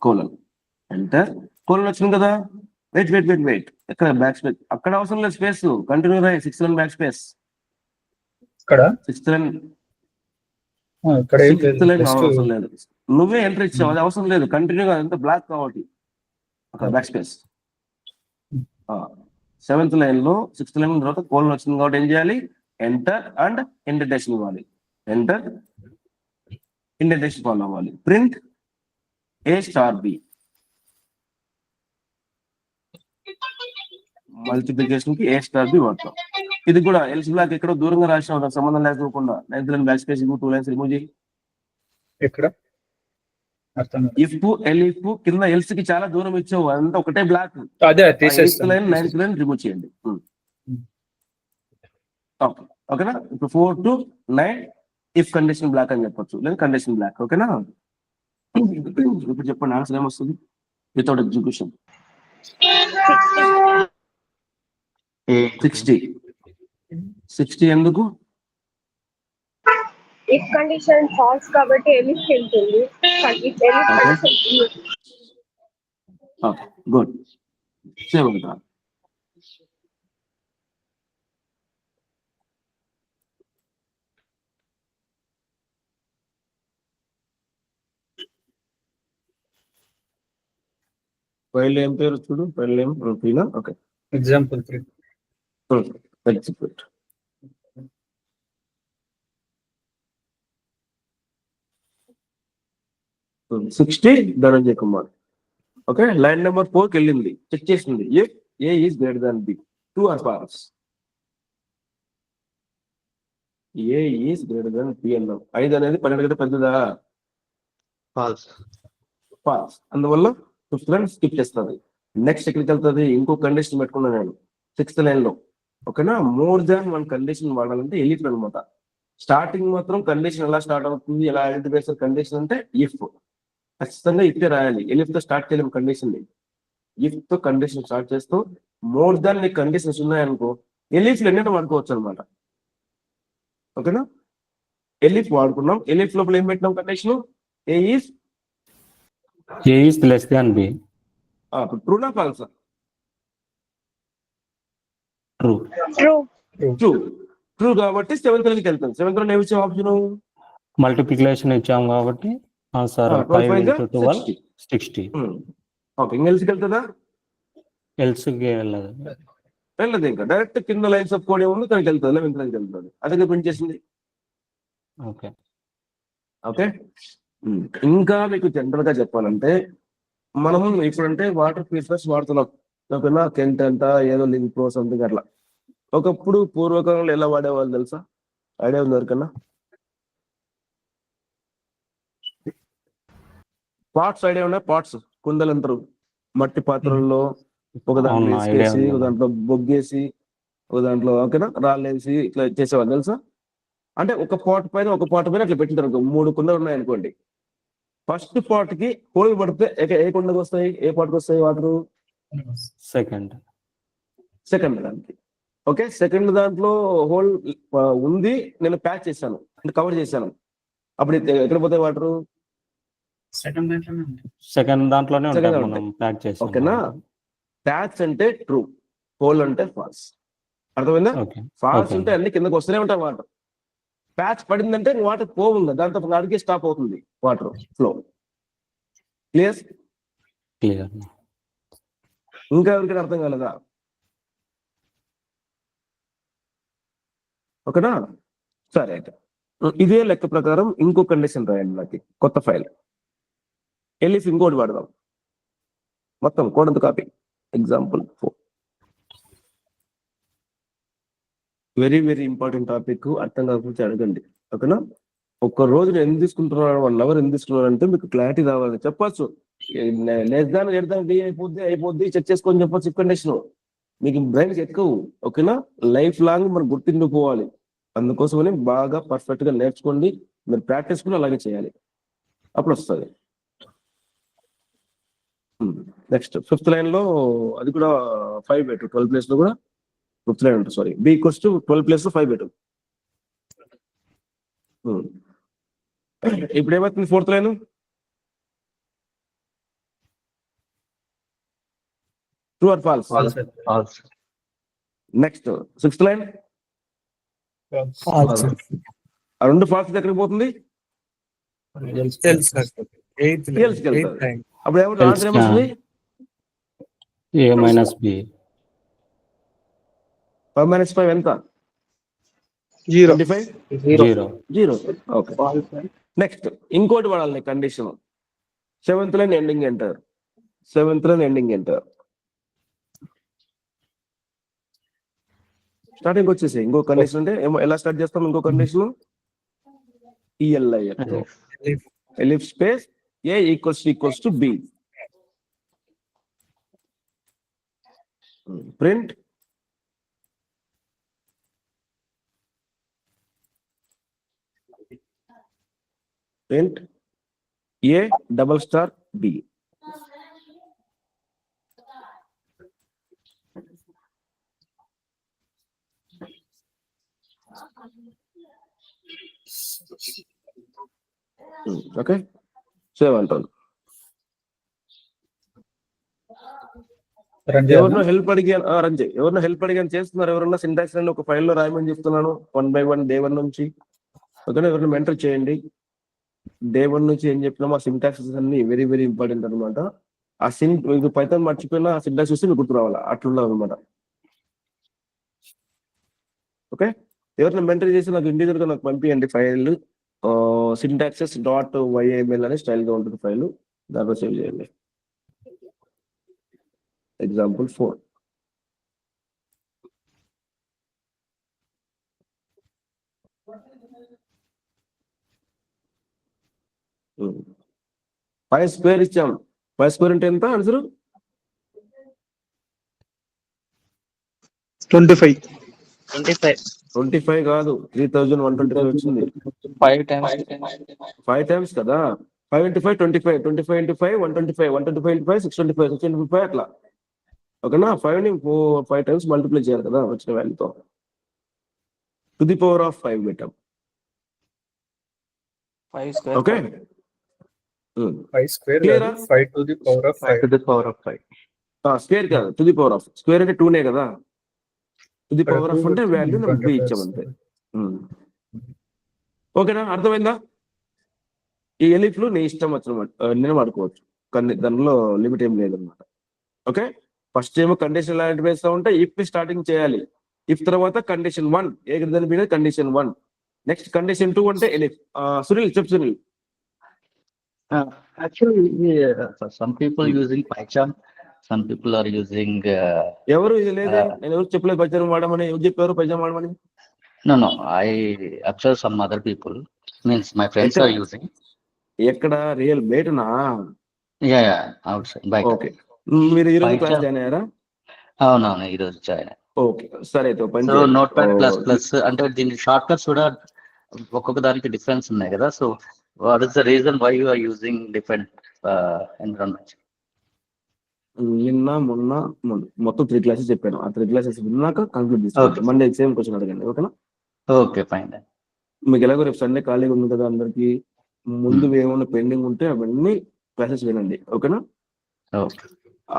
[SPEAKER 1] colon, enter. Colon వచ్చింది కదా, wait wait wait wait, ఎక్కడ back space, అక్కడ అవసరం లేదు స్పేస్, కంటిన్యూ రాయి. 6th లైన్ బ్యాక్ స్పేస్,
[SPEAKER 2] ఇక్కడ
[SPEAKER 1] 6th లైన్,
[SPEAKER 2] ఇక్కడ ఏం
[SPEAKER 1] 6th
[SPEAKER 2] లేదు
[SPEAKER 1] లైన్
[SPEAKER 2] Just
[SPEAKER 1] అవసరం లేదు. నువ్వే ఎంటర్ ఇచ్చావు, అది అవసరం లేదు. కంటిన్యూగా అంతా బ్లాక్ కాబట్టి అక్కడ బ్యాక్ స్పేస్. 7th లైన్ లో 6th లైన్ తర్వాత కోలన్ వచ్చింది కాబట్టి ఏం చేయాలి? ఎంటర్ అండ్ ఇండెంటేషన్ ఇవ్వాలి. ఎంటర్, ఇండెంటేషన్ ఫాలో అవ్వాలి. ప్రింట్ ఏ స్టార్ బి, మల్టిప్లికేషన్ కి ఏ స్టార్ బి వాడతాం. ఇది కూడా ఎల్స్ బ్లాక్ ఎక్కడో దూరంగా రాసిన సంబంధం లేకపోకుండా 9th line back space 2 lines remove చేయి.
[SPEAKER 2] ఎక్కడ అర్థం కాదు.
[SPEAKER 1] ఇఫ్ ఎలిఫ్ కింద ఎల్స్ కి చాలా దూరం ఇచ్చావు, అంతా ఒకటే బ్లాక్.
[SPEAKER 2] అదే
[SPEAKER 1] 8th
[SPEAKER 2] తీసేస్తాను.
[SPEAKER 1] లైన్ 9th లైన్ రిమూవ్ చేయండి. ఓకే, ఓకేనా. ఇప్పుడు 4 to 9 ఇఫ్ కండిషన్ బ్లాక్ అని చెప్పొచ్చు, లేదా కండిషన్ బ్లాక్. ఓకేనా. ఇప్పుడు చెప్పండి ఆన్సర్ ఏమొస్తుంది వితౌట్ ఎగ్జిక్యూషన్? 60. 60 ఎందుకు?
[SPEAKER 4] ఇఫ్ కండిషన్ ఫాల్స్ కాబట్టి ఎలిఫ్ వెళ్తుంది. If elif condition
[SPEAKER 1] okay, good. Save ఉంటా. ఫైల్ ఏం పేరు చూడు, ఫైల్ నేమ్ పీనా. Okay,
[SPEAKER 2] example 3.
[SPEAKER 1] Execute. Sixty Dhananjay Kumar. Okay, line number 4 కి వెళ్ళింది, చెక్ చేసింది. If A is greater than B, 2 are false. A is greater than B అన్నాం. 5 అనేది 12 కంటే పెద్దదా?
[SPEAKER 6] ఫాల్స్.
[SPEAKER 1] ఫాల్స్. అందువల్ల 5th లైన్ స్కిప్ చేస్తుంది. నెక్స్ట్ ఎక్కడికి వెళ్తుంది? ఇంకో కండిషన్ పెట్టుకున్నా నేను 6th లైన్ లో. ఓకేనా. మోర్ దాన్ 1 కండిషన్ వాడాలంటే ఎలిఫ్ అనమాట. స్టార్టింగ్ మాత్రం కండిషన్ ఎలా స్టార్ట్ అవుతుంది, ఎలా ఐడెంటిఫై చేస్తారు కండిషన్ అంటే ఇఫ్. ఖచ్చితంగా ఇఫ్తే రాయాలి. ఎలిఫ్ తో స్టార్ట్ చేయలేము కండిషన్ ని. ఇఫ్ తో కండిషన్ స్టార్ట్ చేస్తూ మోర్ దాన్ నీ కండిషన్స్ ఉన్నాయనుకో ఎలిఫ్ ఎన్నైనా వాడుకోవచ్చు అనమాట. ఓకేనా. ఎలిఫ్ వాడుకున్నాం. ఎలిఫ్ లోపల ఏం పెట్టినాం condition? A is
[SPEAKER 3] less than B.
[SPEAKER 1] ట్రూనా ఫాల్సా?
[SPEAKER 3] ట్రూ.
[SPEAKER 4] ట్రూ.
[SPEAKER 1] ట్రూ. ట్రూ కాబట్టి 7th లైన్కి వెళ్తాం. 7th లైన్ ఏమి ఇచ్చాం ఆప్షన్?
[SPEAKER 3] మల్టిప్లికేషన్ ఇచ్చాం కాబట్టి ఆన్సర్ 5 into 12 60.
[SPEAKER 1] ఓకే, ఇంగ్లీష్కి వెళ్తుందా?
[SPEAKER 3] ఎల్స్కి వెళ్ళదు.
[SPEAKER 1] వెళ్ళదు. ఇంకా డైరెక్ట్ కింద లైన్స్ ఆఫ్ కోడ్ ఏముంది దానికి వెళ్తుంది, 11th లైన్కి వెళ్తుంది. అదే ప్రింట్ చేసింది.
[SPEAKER 3] ఓకే.
[SPEAKER 1] ఓకే, ఇంకా మీకు జనరల్ గా చెప్పాలంటే మనం ఇప్పుడంటే వాటర్ ఫిల్టర్స్ వాడుతున్నాం. ఓకేనా. కెంట్ అంట ఏదో లింక్ ప్రో సంథింగ్ అట్లా. ఒకప్పుడు పూర్వకాలంలో ఎలా వాడేవాళ్ళు తెలుసా? ఐడియా ఉంది ఎవరికన్నా? పాట్స్ ఐడియా ఉన్నాయి? పాట్స్, కుండలు అంటారు. మట్టి పాత్రల్లో ఒక దాంట్లో
[SPEAKER 3] అవునా,
[SPEAKER 1] ఇసుకేసి,
[SPEAKER 3] idea
[SPEAKER 1] ఒక
[SPEAKER 3] ఉంది.
[SPEAKER 1] దాంట్లో బొగ్గేసి, ఒక దాంట్లో ఓకేనా రాళ్ళు వేసి ఇట్లా చేసేవాళ్ళు తెలుసా? అంటే ఒక పాట్ పైన అట్లా పెట్టింటారు. 3 కుండలు ఉన్నాయి అనుకోండి. ఫస్ట్ పాట్ కి హోల్ పడితే ఏ కుండకు వస్తాయి, ఏ పాట్కి వస్తాయి వాటర్?
[SPEAKER 3] సెకండ్.
[SPEAKER 1] సెకండ్ దానికి. ఓకే, సెకండ్ దాంట్లో హోల్ ఉంది, నేను ప్యాచ్ చేశాను అంటే కవర్ చేశాను. అప్పుడు ఎక్కడ పోతాయి వాటర్?
[SPEAKER 3] సెకండ్ దాంట్లోనే ఉంటాయి,
[SPEAKER 1] Second
[SPEAKER 3] మనం ప్యాక్ చేసాం.
[SPEAKER 1] ఓకేనా. ప్యాచ్ అంటే ట్రూ, హోల్ అంటే ఫాల్స్. అర్థమైందా?
[SPEAKER 3] ఓకే.
[SPEAKER 1] False
[SPEAKER 3] Okay.
[SPEAKER 1] ఉంటే అన్ని కిందకు వస్తూనే ఉంటాయి వాటర్. ప్యాచ్ పడిందంటే వాటర్ పోవుంది, దాంతో అడిగి స్టాప్ అవుతుంది వాటర్ ఫ్లో. క్లియర్?
[SPEAKER 3] క్లియర్.
[SPEAKER 1] ఇంకా ఎవరికైనా అర్థం కాలేదా? ఓకేనా. సరే, అయితే ఇదే లెక్క ప్రకారం ఇంకో కండిషన్ రాయండి నాకు, కొత్త ఫైల్. ఎలిఫ్ ఇంకోటి వాడదాం. మొత్తం కోడ్ అంతా copy. Example 4. Very very important topic. అర్థం కాకపోతే అడగండి. ఓకేనా. ఒక్క రోజు ఎందుకు తీసుకుంటున్నారు, 1 అవర్ ఎందుకు తీసుకున్నారు అంటే మీకు క్లారిటీ రావాలి. చెప్పచ్చు less than greater than B అయిపోద్ది చెక్ చేసుకొని చెప్పొచ్చు. కండిషన్ మీకు బ్రెయిన్కి ఎక్కువ. ఓకేనా. లైఫ్ లాంగ్ మనం గుర్తుండిపోవాలి. అందుకోసమని బాగా పర్ఫెక్ట్ గా నేర్చుకోండి. మీరు ప్రాక్టీస్ కూడా అలాగే చేయాలి. అప్పుడు వస్తుంది. నెక్స్ట్ ఫిఫ్త్ లైన్ లో అది కూడా 5 పెట్టు. 12 ప్లేస్ లో కూడా ఫిఫ్త్ లైన్ ఉంటుంది. Sorry, B equals to 12 place లో 5 పెట్టు. ఇప్పుడు ఏమవుతుంది fourth line? True or false?
[SPEAKER 6] False.
[SPEAKER 1] Next sixth line,
[SPEAKER 5] False.
[SPEAKER 1] ఆ రెండు ఫాల్స్ ఎక్కడికి పోతుంది?
[SPEAKER 5] Else, sir. Eighth line.
[SPEAKER 1] Else కి వెళ్తుంది.
[SPEAKER 5] Eighth line.
[SPEAKER 1] అప్పుడు ఏమవుతుంది? ఆన్సర్ ఏమొస్తుంది?
[SPEAKER 3] A minus B.
[SPEAKER 1] 5 minus 5 ఎంత? 25?
[SPEAKER 3] 0.
[SPEAKER 1] 0. ఓకే. నెక్స్ట్ ఇంకోటి వాడాలి condition. Seventh line ending enter. Seventh line ending enter. Starting వచ్చేసి ఇంకో కండిషన్ అంటే ఎలా స్టార్ట్ చేస్తాం? ఇంకో condition ELIF elif space A equals to B. Print A double star B. Okay, save అంటాను. ఎవరినో హెల్ప్ అడిగాను రంజయ్, ఎవరినో హెల్ప్ అడిగాను చేస్తున్నారు. ఎవరన్నా సింటాక్స్ అని ఒక ఫైల్లో రాయమని చెప్తున్నాను 1 by 1 day 1 నుంచి. ఓకేనా, ఎవరైనా మెంటర్ చేయండి. day 1 నుంచి ఏం చెప్పినా ఆ సింటాక్సెస్ అన్ని వెరీ వెరీ ఇంపార్టెంట్ అనమాట. ఆ మీకు పైథాన్ మర్చిపోయినా ఆ సింటాక్స్ చూస్తే మీకు గుర్తు రావాలా, అట్లున్నావు అనమాట. ఓకే, ఎవరైనా మెంటర్ చేసి నాకు ఇండివిజువల్ గా నాకు పంపించండి ఫైల్. syntaxes.yml అనే స్టైల్ గా ఉంటుంది ఫైల్, దాంట్లో సేవ్ చేయండి. ఎగ్జాంపుల్ 4. ఫైవ్ స్క్వేర్ ఇచ్చాం. 5 స్క్వేర్ అంటే ఎంత ఆన్సర్?
[SPEAKER 5] 25.
[SPEAKER 1] 25 కాదు, 3125 వచ్చింది.
[SPEAKER 6] 5 times.
[SPEAKER 1] 5 టైమ్స్ కదా. 5 into 5 25, 25 into 5 125, 125 into 5 625, 625 అట్లా. ఓకేనా, 5 ని 5 టైమ్స్ మల్టిప్లై చేయాలి కదా వచ్చిన వాల్యూతో. టు ది పవర్ ఆఫ్ 5 పెట్టాం.
[SPEAKER 6] 5 square.
[SPEAKER 1] Okay,
[SPEAKER 2] 5 square
[SPEAKER 1] Clear?
[SPEAKER 2] 5 to the power of 5.
[SPEAKER 6] To the power of 5.
[SPEAKER 1] Square కాదు, to the power of. Square అంటే 2నే కదా, టు ది పవర్ ఆఫ్ అంటే వాల్యూ మనం 3 ఇచ్చామంతే. ఓకేనా, అర్థమైందా? ఈ ఎలిఫ్లు నీ ఇష్టం వచ్చిన నేను వాడుకోవచ్చు, కానీ దానిలో లిమిట్ ఏం లేదనమాట. ఓకే, ఫస్ట్ ఏమో కండిషన్ ఎలాంటి వేస్తా ఉంటే ఇఫ్ స్టార్టింగ్ చేయాలి. ఇఫ్ తర్వాత కండిషన్ 1 ఏ దాని మీద కండిషన్ 1. నెక్స్ట్ కండిషన్ 2 అంటే ఎలిఫ్. సునీల్ చెప్పు Sunil.
[SPEAKER 6] Actually, for some people using Python, some people are using.
[SPEAKER 1] ఎవరు ఇది లేదే, నేను ఎవరు చెప్పలేదు పైథాన్ వాడమని. ఎవరు చెప్పారు పైథాన్ వాడమని?
[SPEAKER 6] No. I observe some other people. Means my friends are using.
[SPEAKER 1] ఎక్కడ రియల్ బయటనా?
[SPEAKER 6] Yeah, outside. Bike.
[SPEAKER 1] ఓకే, మీరు ఈరోజు
[SPEAKER 6] Python.
[SPEAKER 1] క్లాస్ జాయిన్ అయ్యారా?
[SPEAKER 6] అవును, ఈరోజు జాయిన్.
[SPEAKER 1] ఓకే, సరే అయితే పని
[SPEAKER 6] so note pad plus plus అంటే దీని షార్ట్ కట్స్ కూడా ఒక్కొక్క దానికి డిఫరెన్స్ ఉన్నాయి కదా. So what is the reason why you are using different environment?
[SPEAKER 1] నిన్న మొన్న మొత్తం 3 క్లాసెస్ చెప్పాను. ఆ 3 క్లాసెస్ విన్నాక కంక్లూడ్ చేసుకోండి. మండే సేమ్ క్వశ్చన్ అడగండి. ఓకేనా?
[SPEAKER 6] Okay, fine.
[SPEAKER 1] మీకు ఎలాగో రేపు సండే ఖాళీగా ఉంది కదా అందరికి. ముందు ఏమైనా పెండింగ్ ఉంటే అవన్నీ క్లాసెస్ వినండి. ఓకేనా?
[SPEAKER 6] ఓకే,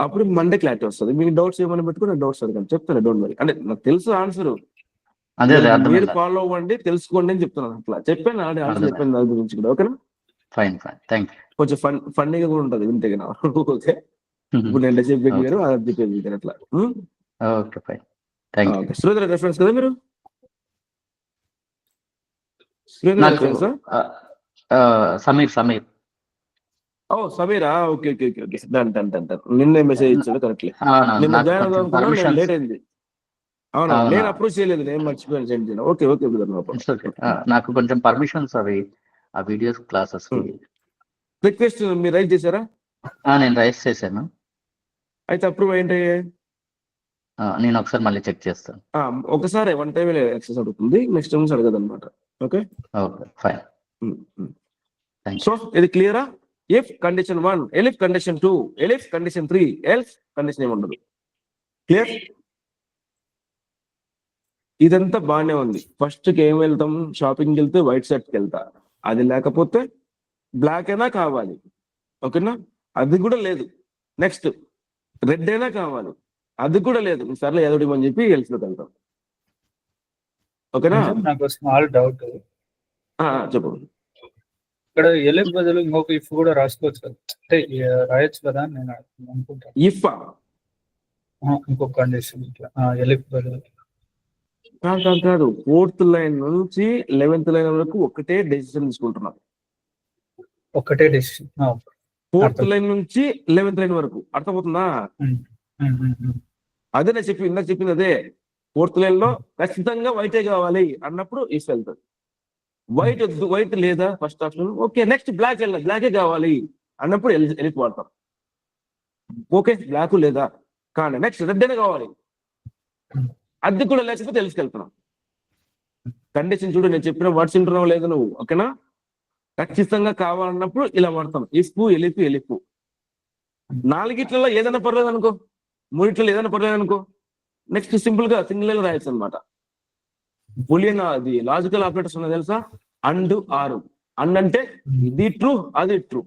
[SPEAKER 1] అప్పుడు మండే క్లారిటీ వస్తుంది. మీకు డౌట్స్ ఏమైనా పెట్టుకుని డౌట్స్ అడగండి, చెప్తాను. Don't worry. అంటే నాకు తెలుసు ఆన్సర్,
[SPEAKER 6] అదే
[SPEAKER 1] మీరు
[SPEAKER 6] అర్థమైంది.
[SPEAKER 1] ఫాలో అవ్వండి, తెలుసుకోండి అని చెప్తున్నాను. అట్లా చెప్పాను ఆల్రెడీ, ఆన్సర్ చెప్పాను దాని గురించి కూడా. ఓకేనా?
[SPEAKER 6] Fine, thank you.
[SPEAKER 1] కొంచెం ఫన్నీగా కూడా ఉంటుంది వింటే కదా. ఓకే, ఇప్పుడు నేను చెప్పేది వేరు, అది చెప్పేది వేరు, అట్లా.
[SPEAKER 6] Okay, fine, thank you.
[SPEAKER 1] Sridhar reference కదా మీరు? శ్రీధర్
[SPEAKER 6] నాకు
[SPEAKER 1] రెఫరెన్స్?
[SPEAKER 6] సమీర్.
[SPEAKER 1] ఓ సమీరా, okay okay okay okay, done. నిన్నే మెసేజ్ ఇచ్చాడు కరెక్ట్లీ. నిన్న జాయిన్ అవుదాం అనుకున్నా, నేను లేట్ అయింది. అవునా, నేను అప్రూవ్ చేయలేదు, నేను మర్చిపోయాను సెండ్ చేయను. Okay brother, no problem.
[SPEAKER 6] నాకు కొంచెం పర్మిషన్స్ అవి ఆ వీడియోస్ క్లాసెస్
[SPEAKER 1] రిక్వెస్ట్ మీరు రైట్ చేశారా?
[SPEAKER 6] నేను రైస్ చేశాను.
[SPEAKER 1] అయితే అప్రూవ్ అయ్యింటే
[SPEAKER 6] నేను ఒకసారి మళ్ళీ చెక్ చేస్తాను.
[SPEAKER 1] ఒకసారి 1 టైం యాక్సెస్ అడుగుతుంది, నెక్స్ట్ టైం అడగదు అనమాట. Okay,
[SPEAKER 6] okay, fine. Thank you.
[SPEAKER 1] So ఇది క్లియరా? If condition 1, elif condition 2, elif condition 3, else condition ఏమి ఉండదు. క్లియర్? ఇదంతా బాగానే ఉంది. ఫస్ట్ కి ఏం వెళ్తాం? షాపింగ్కి వెళ్తే వైట్ షర్ట్కి వెళ్తా, అది లేకపోతే బ్లాక్ అయినా కావాలి, ఓకేనా? అది కూడా లేదు. నెక్స్ట్ రెడ్ అయినా కావాలి, అది కూడా లేదు. సర్లే ఎదుటి అని చెప్పి ఎల్స్లోకి వెళ్తాం, ఓకేనా?
[SPEAKER 2] నాకు స్మాల్ డౌట్.
[SPEAKER 1] చెప్పు.
[SPEAKER 2] ఇక్కడ ఎలిఫ్ బదులు ఇంకొక ఇఫ్ కూడా రాసుకోవచ్చు కదా, అంటే రాయొచ్చు కదా అని నేను అనుకుంటాను.
[SPEAKER 1] ఇఫ్
[SPEAKER 2] ఇంకొక కండిషన్ ఇట్లా ఎలిఫ్ బదులు
[SPEAKER 1] కాదు, 4th లైన్ నుంచి 11th లైన్ వరకు ఒకటే డెసిషన్ తీసుకుంటున్నాం.
[SPEAKER 2] ఒకటే డెసిషన్.
[SPEAKER 1] 4th లైన్ నుంచి 11th లైన్ వరకు అర్థమవుతుందా? అదే నేను ఇందాక చెప్పింది అదే. 4th లైన్ లో ఖచ్చితంగా వైటే కావాలి అన్నప్పుడు ఇఫ్ వెళ్తుంది. వైట్ వద్దు, వైట్ లేదా first option, okay next black వెళ్ళాలి, బ్లాకే కావాలి అన్నప్పుడు ఎలిఫ్ వాడతాం. ఓకే బ్లాక్ లేదా కానీ నెక్స్ట్ రెడ్ అయినా కావాలి, అది కూడా లేకపోతే తెలుసుకెళ్తున్నాం. కండిషన్ చూడు, నేను చెప్పిన వర్డ్స్ వింటున్నావు లేదు నువ్వు, ఓకేనా? ఖచ్చితంగా కావాలన్నప్పుడు ఇలా వాడతాం. ఇఫ్ ఎలిఫ్ ఎలిఫ్. 4 ఏదైనా పర్లేదు అనుకో, 3 ఏదైనా పర్లేదు అనుకో, నెక్స్ట్ సింపుల్ గా సింగిల్ రాయొచ్చు అనమాట. బులియన్ అది లాజికల్ ఆపరేటర్స్ ఉన్నాయి తెలుసా? And are. అండ్ అంటే ఇది ట్రూ, అది ట్రూ,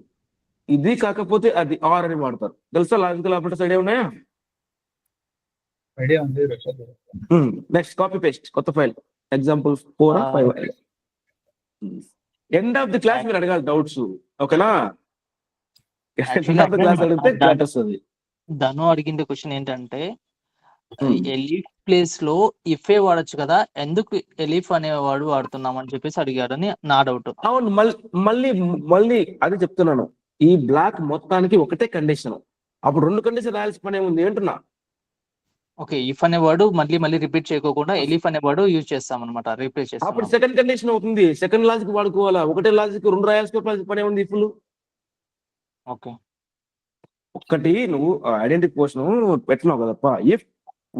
[SPEAKER 1] ఇది కాకపోతే అది ఆర్ అని వాడతారు తెలుసా? లాజికల్ ఆపరేటర్స్ ఐడియా ఉన్నాయా?
[SPEAKER 2] ఐడియా ఉంది.
[SPEAKER 1] నెక్స్ట్ కాపీ పేస్ట్ కొత్త file, example 4 or 5. End of the class మీరు అడగాలి డౌట్స్, ఓకేనా? ఎండ్ ఆఫ్ ది క్లాస్ అడిగితే క్లాస్ వస్తుంది.
[SPEAKER 7] ధను అడిగిన క్వశ్చన్ ఏంటంటే ఎలిఫ్ ప్లేస్ లో ఇఫే వాడచ్చు కదా, ఎందుకు ఎలిఫ్ అనేవాడు వాడుతున్నాం అని చెప్పేసి అడిగాడు అని నా డౌట్.
[SPEAKER 1] అవును, మళ్ళీ అదే చెప్తున్నాను. ఈ బ్లాక్ మొత్తానికి ఒకటే కండిషన్, అప్పుడు 2 కండిషన్ రాయాల్సిన పని ఏముంది అంటున్నా.
[SPEAKER 7] ఓకే, ఇఫ్ అనేవాడు మళ్ళీ రిపీట్ చేయకోకుండా ఎలిఫ్ అనేవాడు యూజ్ చేస్తాం అనమాట, రీప్లేస్ చేస్తాం.
[SPEAKER 1] అప్పుడు సెకండ్ కండిషన్ అవుతుంది. సెకండ్ లాజిక్ వాడుకోవాలా, ఒకటే లాజిక్ 2 రాయాల్సిన పని ఏముంది ఇఫ్లు.
[SPEAKER 7] ఓకే,
[SPEAKER 1] ఒక్కటి నువ్వు ఐడెంటిఫికేషన్ పెట్టినావు కదప్ప, ఇఫ్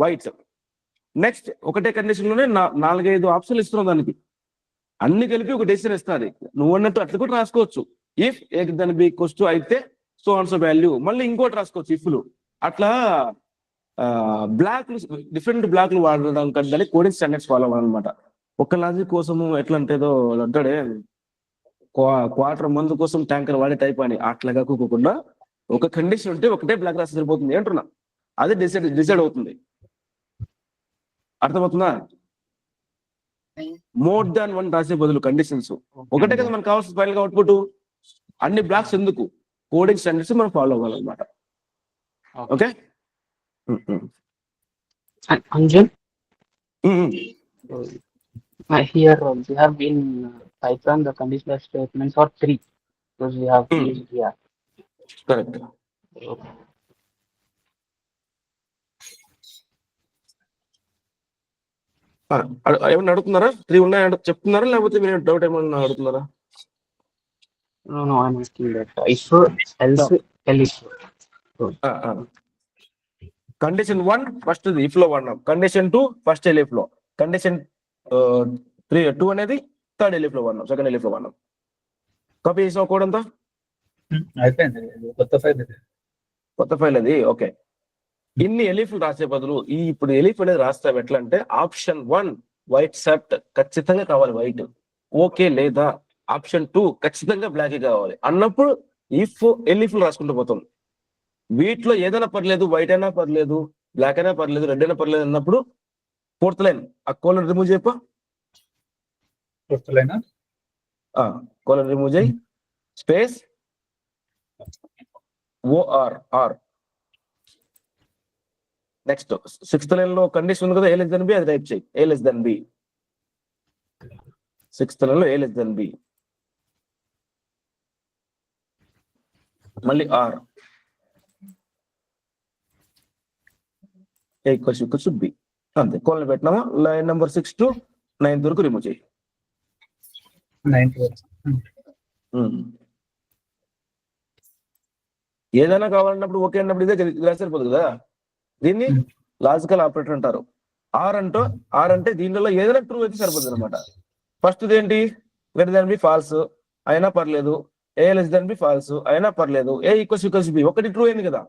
[SPEAKER 1] వైట్. నెక్స్ట్ ఒకటే కండిషన్ లోనే 4-5 ఆప్షన్లు ఇస్తున్నావు, దానికి అన్ని కలిపి ఒక డెసిషన్ ఇస్తుంది. నువ్వు అన్నట్టు అట్లా కూడా రాసుకోవచ్చు. ఇఫ్ ఏ దాని బి ఈక్వల్స్ టు అయితే సో ఆన్సో వాల్యూ, మళ్ళీ ఇంకోటి రాసుకోవచ్చు ఇఫ్లు. అట్లా బ్లాక్లు డిఫరెంట్ బ్లాక్లు వాడడం కంటే కోడింగ్ స్టాండర్డ్స్ ఫాలో అవ్వాలన్నమాట. ఒక లాజిక్ కోసము ఎట్లా అంటే ఏదో అంటాడే క్వార్టర్ మందు కోసం ట్యాంకర్ వాడే టైప్ అని, అట్లా కాకుండా ఒక కండిషన్ ఉంటే ఒకటే బ్లాక్ రాసి సరిపోతుంది అంటున్నా. అదే డిసైడ్ అవుతుంది. అర్థమవుతుందా? మోర్ దాన్ 1 రాసే బదులు కండిషన్స్ ఒకటే కదా మనకు కావాల్సిన ఫైనల్ గా అవుట్పుట్. అన్ని బ్లాక్స్ ఎందుకు? కోడింగ్ స్టాండర్డ్స్ మనం ఫాలో అవ్వాలన్నమాట. Okay
[SPEAKER 8] Anjan, here we have been Python, the conditional statements are 3 because we have used here.
[SPEAKER 1] Correct. ఏమన్నా అడుగుతున్నారా? 3 ఉన్నాయని చెప్తున్నారా లేకపోతే మీరు డౌట్ ఏమన్నా అడుగుతున్నారా?
[SPEAKER 8] No, I'm asking that. If else, elif.
[SPEAKER 1] Condition 1 first if లో వాడినాం, కండిషన్ 2 ఫస్ట్ ఎలిఫ్ లో, కండిషన్ 2 అనేది థర్డ్ ఎలిఫ్ లో వాడినాం, సెకండ్ ఎలిఫ్ లో వాడినాం. కాపీ చేసావు కోడ్ అంతా?
[SPEAKER 2] అయిపోయింది, కొత్త ఫైల్ అది.
[SPEAKER 1] ఓకే, ఇన్ని ఎలిఫ్లు రాసే బదులు ఇప్పుడు ఎలిఫ్ అనేది రాస్తాం ఎట్లా అంటే, ఆప్షన్ 1 వైట్ షర్ట్ ఖచ్చితంగా కావాలి వైట్, ఓకే లేదా ఆప్షన్ 2 ఖచ్చితంగా బ్లాక్ కావాలి అన్నప్పుడు ఇఫ్ ఎలిఫ్లు రాసుకుంటూ పోతాం. వీటిలో ఏదైనా పర్లేదు, వైట్ అయినా పర్లేదు, బ్లాక్ అయినా పర్లేదు, రెడ్ అయినా పర్లేదు అన్నప్పుడు 4th లైన్ ఆ కోలన్ రిమూవ్ చేయప్ప.
[SPEAKER 2] 4th లైన్
[SPEAKER 1] కోలన్ రిమూవ్ చేయి, space or. Next 6th line లో కండిషన్ ఉంది కదా, ఏ లెస్ దెన్ బి, అది టైప్ చేయి, A less than B. 6th line లో ఏ లెస్ దెన్ బి, మళ్ళీ ఆర్, ఏ ఈక్వల్స్ బి. అంతే, కోలన్ పెట్టినామా. లైన్ నెంబర్ 6 to 9 వరకు రిమూవ్ చేయి.
[SPEAKER 2] 9th వరకు.
[SPEAKER 1] ఏదైనా కావాలన్నప్పుడు ఓకే అన్నప్పుడు ఇదే సరిపోదు కదా. దీన్ని లాజికల్ ఆపరేటర్ అంటారు. ఆర్ అంటే దీనిలో ఏదైనా ట్రూ అయితే సరిపోతుంది అనమాట. ఫస్ట్ ఏంటి? గ్రేటర్ దాన్ బి ఫాల్స్ అయినా పర్లేదు, ఏ లెస్ దాన్ బి ఫాల్స్ అయినా పర్లేదు, ఏ ఈక్వల్స్ బి ఒకటి ట్రూ అయింది కదా,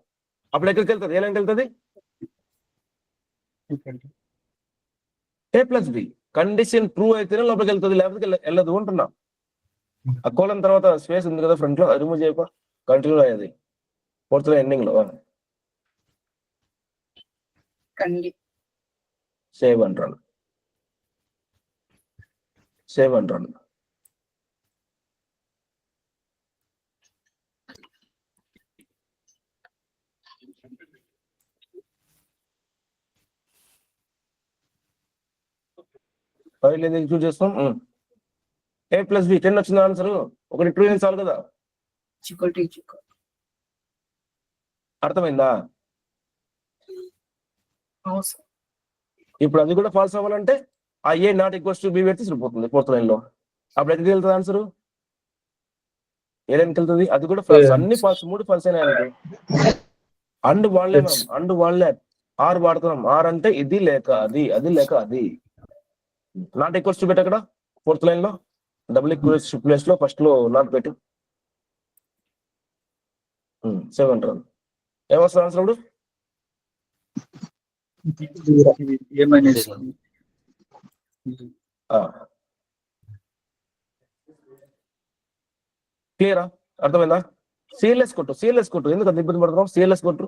[SPEAKER 1] అప్పుడు ఎక్కడికి వెళ్తుంది, ఏ లైన్కి వెళ్తుంది, ఏ ప్లస్ బి. కండిషన్ ట్రూ అయితేనే లోపలికి వెళ్తుంది, లేకపోతే వెళ్ళదు అంటున్నా. ఆ కోలం తర్వాత స్పేస్ ఉంది కదా ఫ్రంట్ లో, రిమూవ్ చేయక కంటిన్యూ అయ్యేది ఫోర్త్ లో ఎండింగ్ లో. సేవ్ అంటాను, సేవ్ అంటాను. ఫైల్ ఏది ఎగ్జిక్యూట్ చేస్తాం. ఏ ప్లస్ బి 10 వచ్చింది ఆన్సర్, ఒకటి ట్రూ అయింది చాలు కదా. అర్థమైందా? ఇప్పుడు అది కూడా ఫాల్స్ అవ్వాలంటే ఆ ఏ నాట్ ఈక్వల్స్ టు బి పెడితే సరిపోతుంది ఫోర్త్ లైన్ లో. అప్పుడు ఎక్కడికి వెళ్తుంది ఆన్సర్, ఏ లైన్కి వెళ్తుంది, అది కూడా ఫాల్స్. అన్ని ఫాల్స్, 3 ఫాల్స్ అయినా అనుకో. అండ్ వాడలే మనం, అండ్ వాడలే, ఆర్ వాడుతున్నాం. ఆర్ అంటే ఇది లేక అది, అది లేక అది. నాట్ ఈక్వల్స్ టు పెట్టి అక్కడ ఫోర్త్ లైన్ లో డబుల్ ఈక్వల్స్ ప్లేస్ లో ఫస్ట్ లో నాట్ పెట్టి సేవ్ అంటారు. ఏమొస్తుంది ఆన్సర్ అప్పుడు? క్లియరా? అర్థమైందా? సిఎల్ఎస్ కొట్టు, సిఎల్ఎస్ కొట్టు. ఎందుకు అంత ఇబ్బంది పడుతున్నాం? సిఎల్ఎస్ కొట్టు.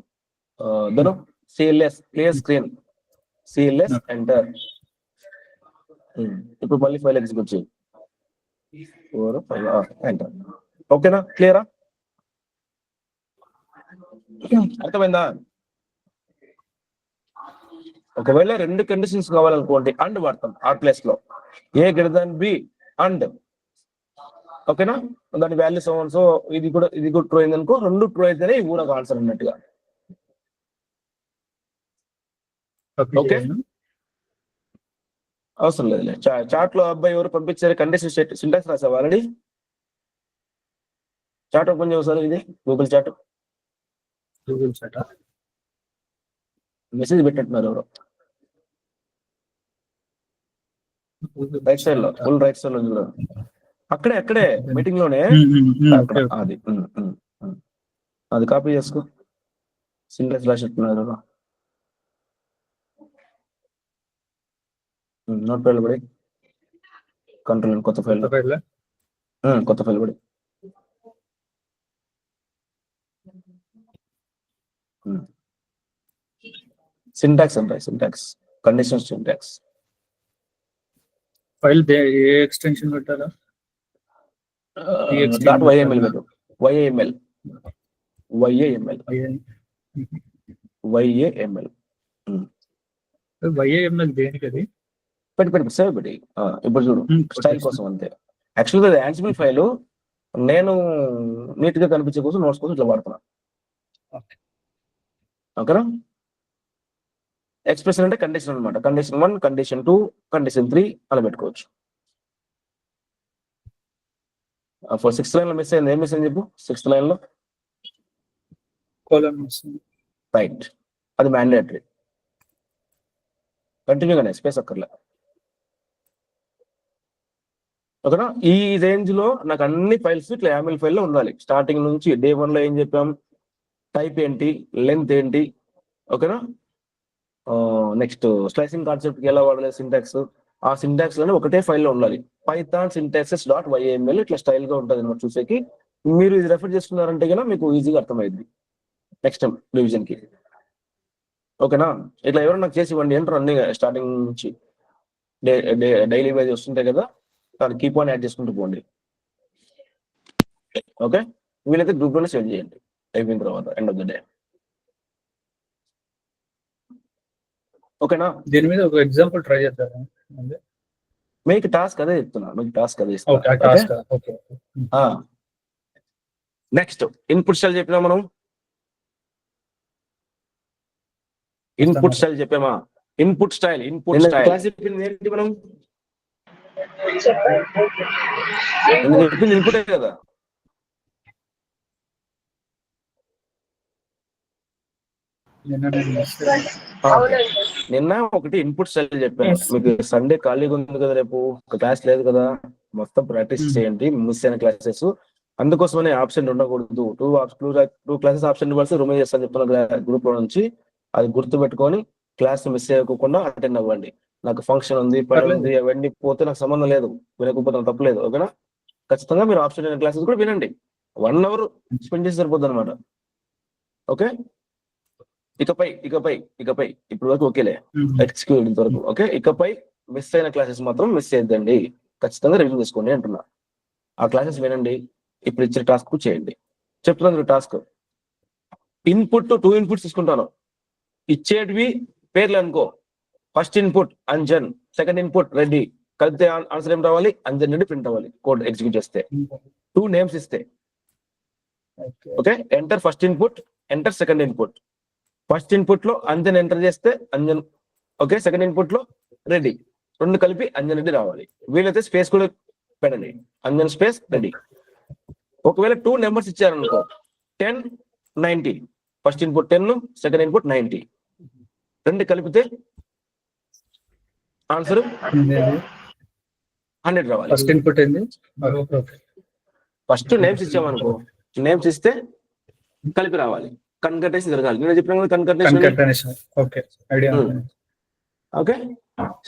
[SPEAKER 1] Dhanu CLS clear screen, CLS enter. ఇప్పుడు మళ్ళీ ఫైల్ ఎగ్జిక్యూట్ చేయి, 4 5 ఎంటర్. ఓకేనా? క్లియరా? అర్థమైందా? ఒకవేళ 2 కండిషన్స్ కావాలనుకోండి అండ్ వాడతాం ఆ ప్లేస్ లో. ఏ గ్రేటర్ దాన్ బి అండ్, ఓకేనా? దాని వాల్యూ సో ఇది కూడా ట్రూ అయింది అనుకో, 2 ట్రూ అయితేనే ఈ కూడా ఆన్సర్ అన్నట్టుగా. ఓకే, అవసరం లేదులే. చాట్ లో అబ్బాయి ఎవరు పంపించారు కండిషన్ సింటాక్స్ రాసావా ఆల్రెడీ? చాట్ ఓపెన్ చేయసారి, ఇది గూగుల్ చాట్. మెసేజ్ పెట్టినట్టున్నారు ఎవరు. రైట్ సైడ్ లో, ఫుల్ రైట్ సైడ్ లో చూడ, అక్కడే మీటింగ్ లోనే అది అది కాపీ చేసుకో. సింటాక్స్ రాసేట్టున్నారు నోట్ ఫైల్ పడి, కంట్రోల్ కొత్త ఫైల్ పడి. సింటాక్స్ అంటే సింటాక్స్ కండిషన్ సింటాక్స్
[SPEAKER 2] ఫైల్ ఏ ఎక్స్టెన్షన్ పెట్టాలా?
[SPEAKER 1] .yml పెట్టు. YAML
[SPEAKER 2] దేనికి అది?
[SPEAKER 1] పెట్టి సేవ్ పెట్టి. ఇప్పుడు చూడు, స్టైల్ కోసం అంతే. యాక్చువల్గా అది యాన్సిబుల్ ఫైల్, నేను నీట్ గా కనిపించే కోసం నోట్స్ కోసం ఇట్లా వాడుతున్నా. ఓకేనా? ఎక్స్ప్రెషన్ అంటే కండిషన్ అనమాట. కండిషన్ 1, కండిషన్ 2, కండిషన్ 3 అలా పెట్టుకోవచ్చు. 6th లైన్ లో మిస్ అయింది. ఏం మిస్ అయింది చెప్పు? 6th లైన్ లో రైట్, అది మ్యాండేటరీ. కంటిన్యూగానే స్పేస్ అక్కర్లే. ఓకేనా? ఈ రేంజ్ లో నాకు అన్ని ఫైల్స్ ఇట్లా YAML ఫైల్ లో ఉండాలి. స్టార్టింగ్ నుంచి డే 1 లో ఏం చెప్పాం, టైప్ ఏంటి, లెంత్ ఏంటి, ఓకేనా? నెక్స్ట్ స్లైసింగ్ కాన్సెప్ట్ కి ఎలా వాడాలి సింటాక్స్, ఆ సింటాక్స్ లోనే ఒకటే ఫైల్లో ఉండాలి. పైథాన్ syntaxes.yml ఇట్లా స్టైల్ గా ఉంటుంది అనమాట చూసేకి. మీరు ఇది రెఫర్ చేస్తున్నారంటే కనుక మీకు ఈజీగా అర్థమైంది నెక్స్ట్ టైం రివిజన్ కి. ఓకేనా? ఇట్లా ఎవరు నాకు చేసి ఇవ్వండి అంటారు అన్ని స్టార్టింగ్ నుంచి డైలీ వైజ్ వస్తుంటాయి కదా, దాన్ని కీప్ ఆన్ యాడ్ చేసుకుంటూ పోండి. ఓకే, వీలైతే గ్రూప్ లోనే షేర్ చేయండి అయిపోయిన తర్వాత ఎండ్ ఆఫ్ ద డే. ఓకేనా?
[SPEAKER 2] దీని మీద ఒక ఎగ్జాంపుల్ ట్రై చేద్దాం.
[SPEAKER 1] మీకు టాస్క్ అదే చెప్తున్నా, మీకు టాస్క్ అదే ఇస్తున్నా. నెక్స్ట్ ఇన్పుట్ స్టైల్ చెప్పినా మనం, ఇన్పుట్ స్టైల్ చెప్పామా? ఇన్పుట్ స్టైల్ క్లాస్ చెప్పింది ఏంటి మనం? చెప్పింది ఇన్పుటే కదా. నిన్న ఒకటి ఇన్పుట్ స్టైల్ చెప్పాను మీకు. సండే ఖాళీగా ఉంది కదా, రేపు క్లాస్ లేదు కదా, మొత్తం ప్రాక్టీస్ చేయండి. మిస్ అయిన క్లాసెస్ అందుకోసమనే ఆప్షన్ ఉండకూడదు. టూ క్లాసెస్ ఆప్షన్ ఇవ్వాల్సి రిమూవ్ చేస్తాను చెప్తున్నా గ్రూప్ లో నుంచి. అది గుర్తు పెట్టుకొని క్లాస్ మిస్ అయ్యకుండా అటెండ్ అవ్వండి. నాకు ఫంక్షన్ ఉంది, పని ఉంది, అవన్నీ పోతే నాకు సంబంధం లేదు, వినకపోతే నాకు తప్పలేదు. ఓకేనా? ఖచ్చితంగా మీరు ఆప్షన్ అయిన క్లాసెస్ కూడా వినండి. 1 hour స్పెండ్ చేసి సరిపోద్ది అనమాట. ఓకే, ఇకపై ఇప్పుడు వరకు ఓకేలే, ఎక్స్క్యూజ్ వరకు ఓకే. ఇకపై మిస్ అయిన క్లాసెస్ మాత్రం మిస్ చేయొద్దండి, ఖచ్చితంగా రివ్యూ చేసుకోండి అంటున్నా. ఆ క్లాసెస్ వినండి, ఇప్పుడు ఇచ్చే టాస్క్ చేయండి. చెప్తున్నాను టాస్క్. ఇన్పుట్ 2 ఇన్పుట్స్ తీసుకుంటాను. ఇచ్చేటివి పేర్లు అనుకో. First input Anjan, second input Reddy. కలిపితే ఆన్సర్ ఏం రావాలి? అంజన్ రెడ్డి ప్రింట్ అవ్వాలి కోడ్ ఎగ్జిక్యూట్ చేస్తే. 2 నేమ్స్ ఇస్తే okay. Enter first input, enter second input. First input లో అంజన్ ఎంటర్ చేస్తే అంజన్ ఓకే, సెకండ్ ఇన్పుట్ లో రెడ్డి. 2 కలిపి అంజన్ రెడ్డి రావాలి. వీలైతే స్పేస్ కూడా పెట్టండి, అంజన్ స్పేస్ రెడ్డి. ఒకవేళ 2 నెంబర్స్ ఇచ్చారనుకో, 10, 90. First input 10, second input 90. 2 కలిపితే ఆన్సర్ 100 రావాలి.
[SPEAKER 2] ఫస్ట్ ఇన్పుట్ ఏంది?
[SPEAKER 1] ఫస్ట్ నేమ్స్ ఇచ్చామనుకో, నేమ్స్ ఇస్తే కలిపి రావాలి, కన్కటేషన్ జరగాలి. నేను చెప్పిన concatenation.
[SPEAKER 2] Okay, idea.
[SPEAKER 1] Okay.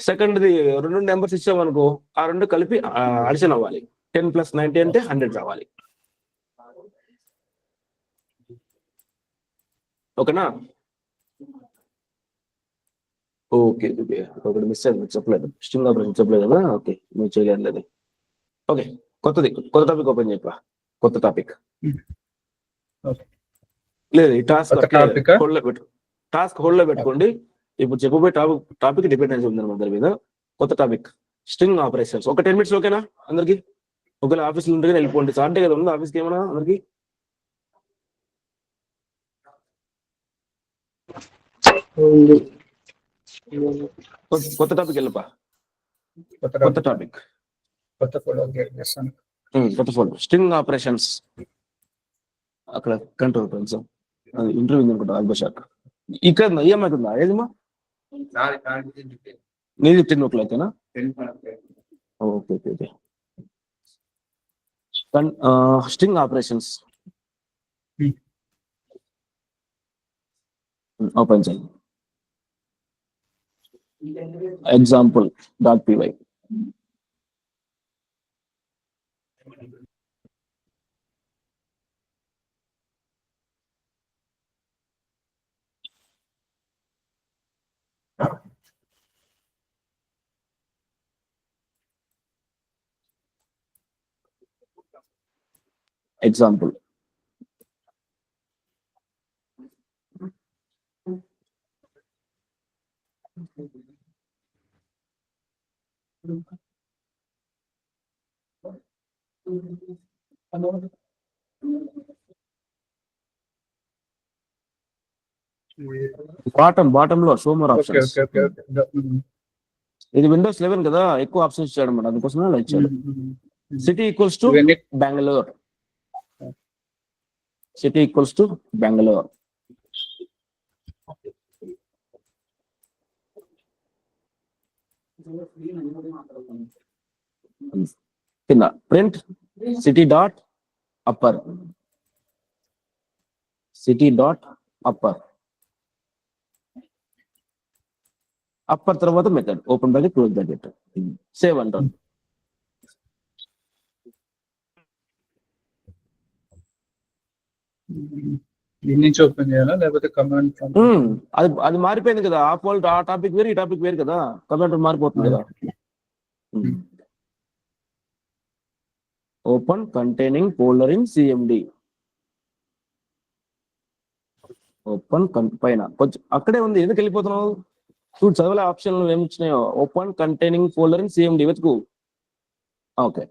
[SPEAKER 1] Second the 2 numbers ఇచ్చామనుకో, ఆ 2 కలిపి అడిషన్ అవ్వాలి. 10 + 90 అంటే 100 రావాలి. ఓకేనా? ఓకే, ఒకటి మిస్ అయింది, చెప్పలేదు. స్ట్రింగ్ ఆపరేషన్ చెప్పలేదు కదా. ఓకే, మీరు చేయలేదు. ఓకే, కొత్త టాపిక్ ఓపెన్ చెప్పా. కొత్త టాపిక్ లేదు, ఈ టాస్క్ హోల్డ్ లో పెట్టుకోండి. ఇప్పుడు చెప్పబోయే టాపిక్ డిపెండెన్సీ ఉంది అందరి మీద. కొత్త టాపిక్ స్ట్రింగ్ ఆపరేషన్స్. ఒక 10 minutes ఓకేనా అందరికి? ఒకవేళ ఆఫీస్లో ఉంటే వెళ్ళిపోండి. సాటర్డే కదా ఉంది ఆఫీస్కి, ఏమన్నా అందరికి? కొత్త టాపిక్ వెళ్ళపా. కొత్త టాపిక్, కొత్త ఫోన్ స్ట్రింగ్ ఆపరేషన్స్. అక్కడ కంట్రోల్ కొంచెం ఇంటర్వ్యూ అనుకుంటా ఆల్బషాక్. ఇక్కడ ఏమవుతుందా? ఏదిమా నీది 10 o'clock okay. String operations open చేయండి. Example .py. ఎగ్జాంపుల్ బాటమ్ లో షో మోర్ ఆప్షన్స్. ఇది విండోస్ 11 కదా, ఎక్కువ ఆప్షన్స్ ఇచ్చాడు అన్నమాట, అందుకోసమే అలా ఇచ్చాడు. City equals to Bengaluru. City equals to Bengaluru. కింద print city dot upper. Upper తర్వాత method open bracket close bracket save అంటాను.
[SPEAKER 2] దీని నుంచి ఓపెన్ చేయాలా లేకపోతే కమాండ్?
[SPEAKER 1] అది మారిపోయింది కదా, ఆ టాపిక్ వేరు, ఈ టాపిక్ వేరు కదా, కమాండ్ మారిపోతుంది కదా. Open containing folder in CMD. Open పైన కొంచెం అక్కడే ఉంది, ఎందుకు వెళ్ళిపోతున్నావు? చూడు, చదవలే ఆప్షన్లు ఏమి ఇచ్చినాయో. Open containing folder in CMD వెతుకు. ఓకే,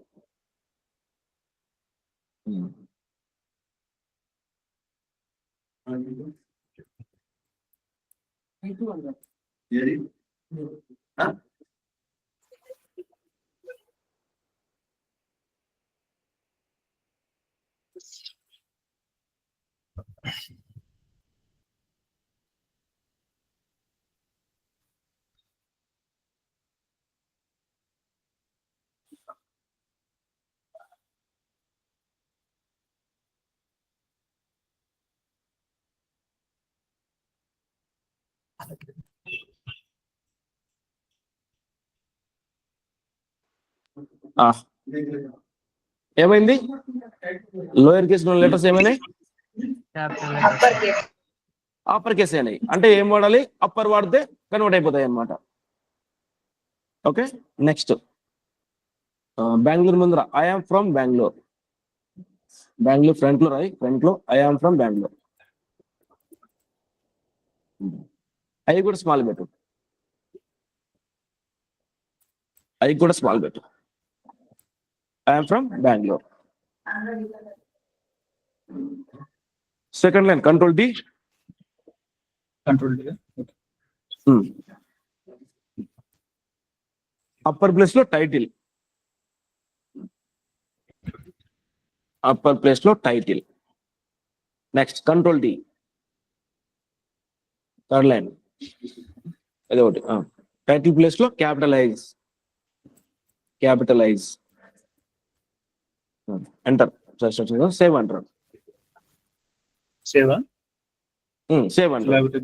[SPEAKER 1] ఏమైంది? లోయర్ కేస్ లెటర్స్ ఏమైనాయి? అప్పర్ కేస్ అయినాయి. అంటే ఏం వాడాలి? అప్పర్ వాడితే కన్వర్ట్ అయిపోతాయి అన్నమాట. ఓకే, నెక్స్ట్ బెంగళూరు ముందర I'm from Bengaluru. Bengaluru front లో రాయి, ఫ్రంట్ లో ఐఎమ్ ఫ్రమ్ బెంగళూరు. అవి కూడా స్మాల్ పెట్టు, అవి కూడా స్మాల్ పెట్టు. I'm from Bengaluru. Second line control D. Upper place లో టైటిల్, అప్పర్ ప్లేస్ లో title. Next control D, third line అదే ఒకటి. టైటిల్ ప్లేస్ లో క్యాపిటలైజ్, క్యాపిటలైజ్. ఎంటర్. సేవ్ అంటారు.
[SPEAKER 2] సేవా
[SPEAKER 1] సేవ్ అంటారు.
[SPEAKER 2] లేకపోతే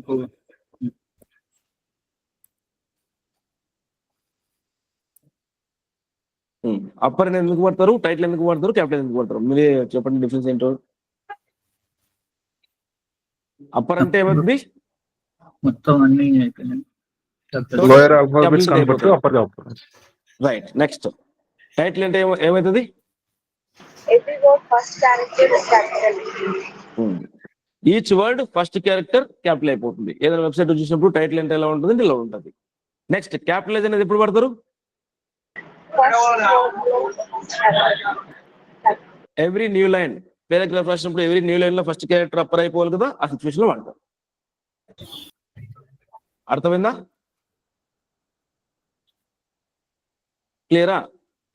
[SPEAKER 1] అప్పర్ ఎందుకు పడతారు, టైటిల్ ఎందుకు పడతారు, క్యాపిటల్ ఎందుకు పడతారు? మీరే చెప్పండి డిఫరెన్స్ ఏంటో. అప్పర్ అంటే ఏమవుతుంది?
[SPEAKER 2] మొత్తం అన్ని అయిపోయినాయి.
[SPEAKER 5] లోయర్ ఆల్ఫాబెట్స్ కనబడుతూ అప్పర్ అవుతుంది.
[SPEAKER 1] రైట్. నెక్స్ట్ టైటిల్ అంటే ఏమవుతుంది?
[SPEAKER 4] Every word first character is capital.
[SPEAKER 1] Each word first character capital అయిపోతుంది. ఏదైనా వెబ్సైట్ చూసినప్పుడు టైటిల్ అంటే ఎలా ఉంటుంది, ఇలా ఉంటుంది. నెక్స్ట్ క్యాపిటలైజ్ అనేది ఎప్పుడు పడతారు? ఎవ్రీ న్యూ లైన్, పారాగ్రాఫ్ రాసినప్పుడు ఎవ్రీ న్యూ లైన్ లో ఫస్ట్ క్యారెక్టర్ అప్పర్ అయిపోవాలి కదా, ఆ సిచ్యువేషన్ లో వాడతారు. అర్థమైందా? క్లియరా?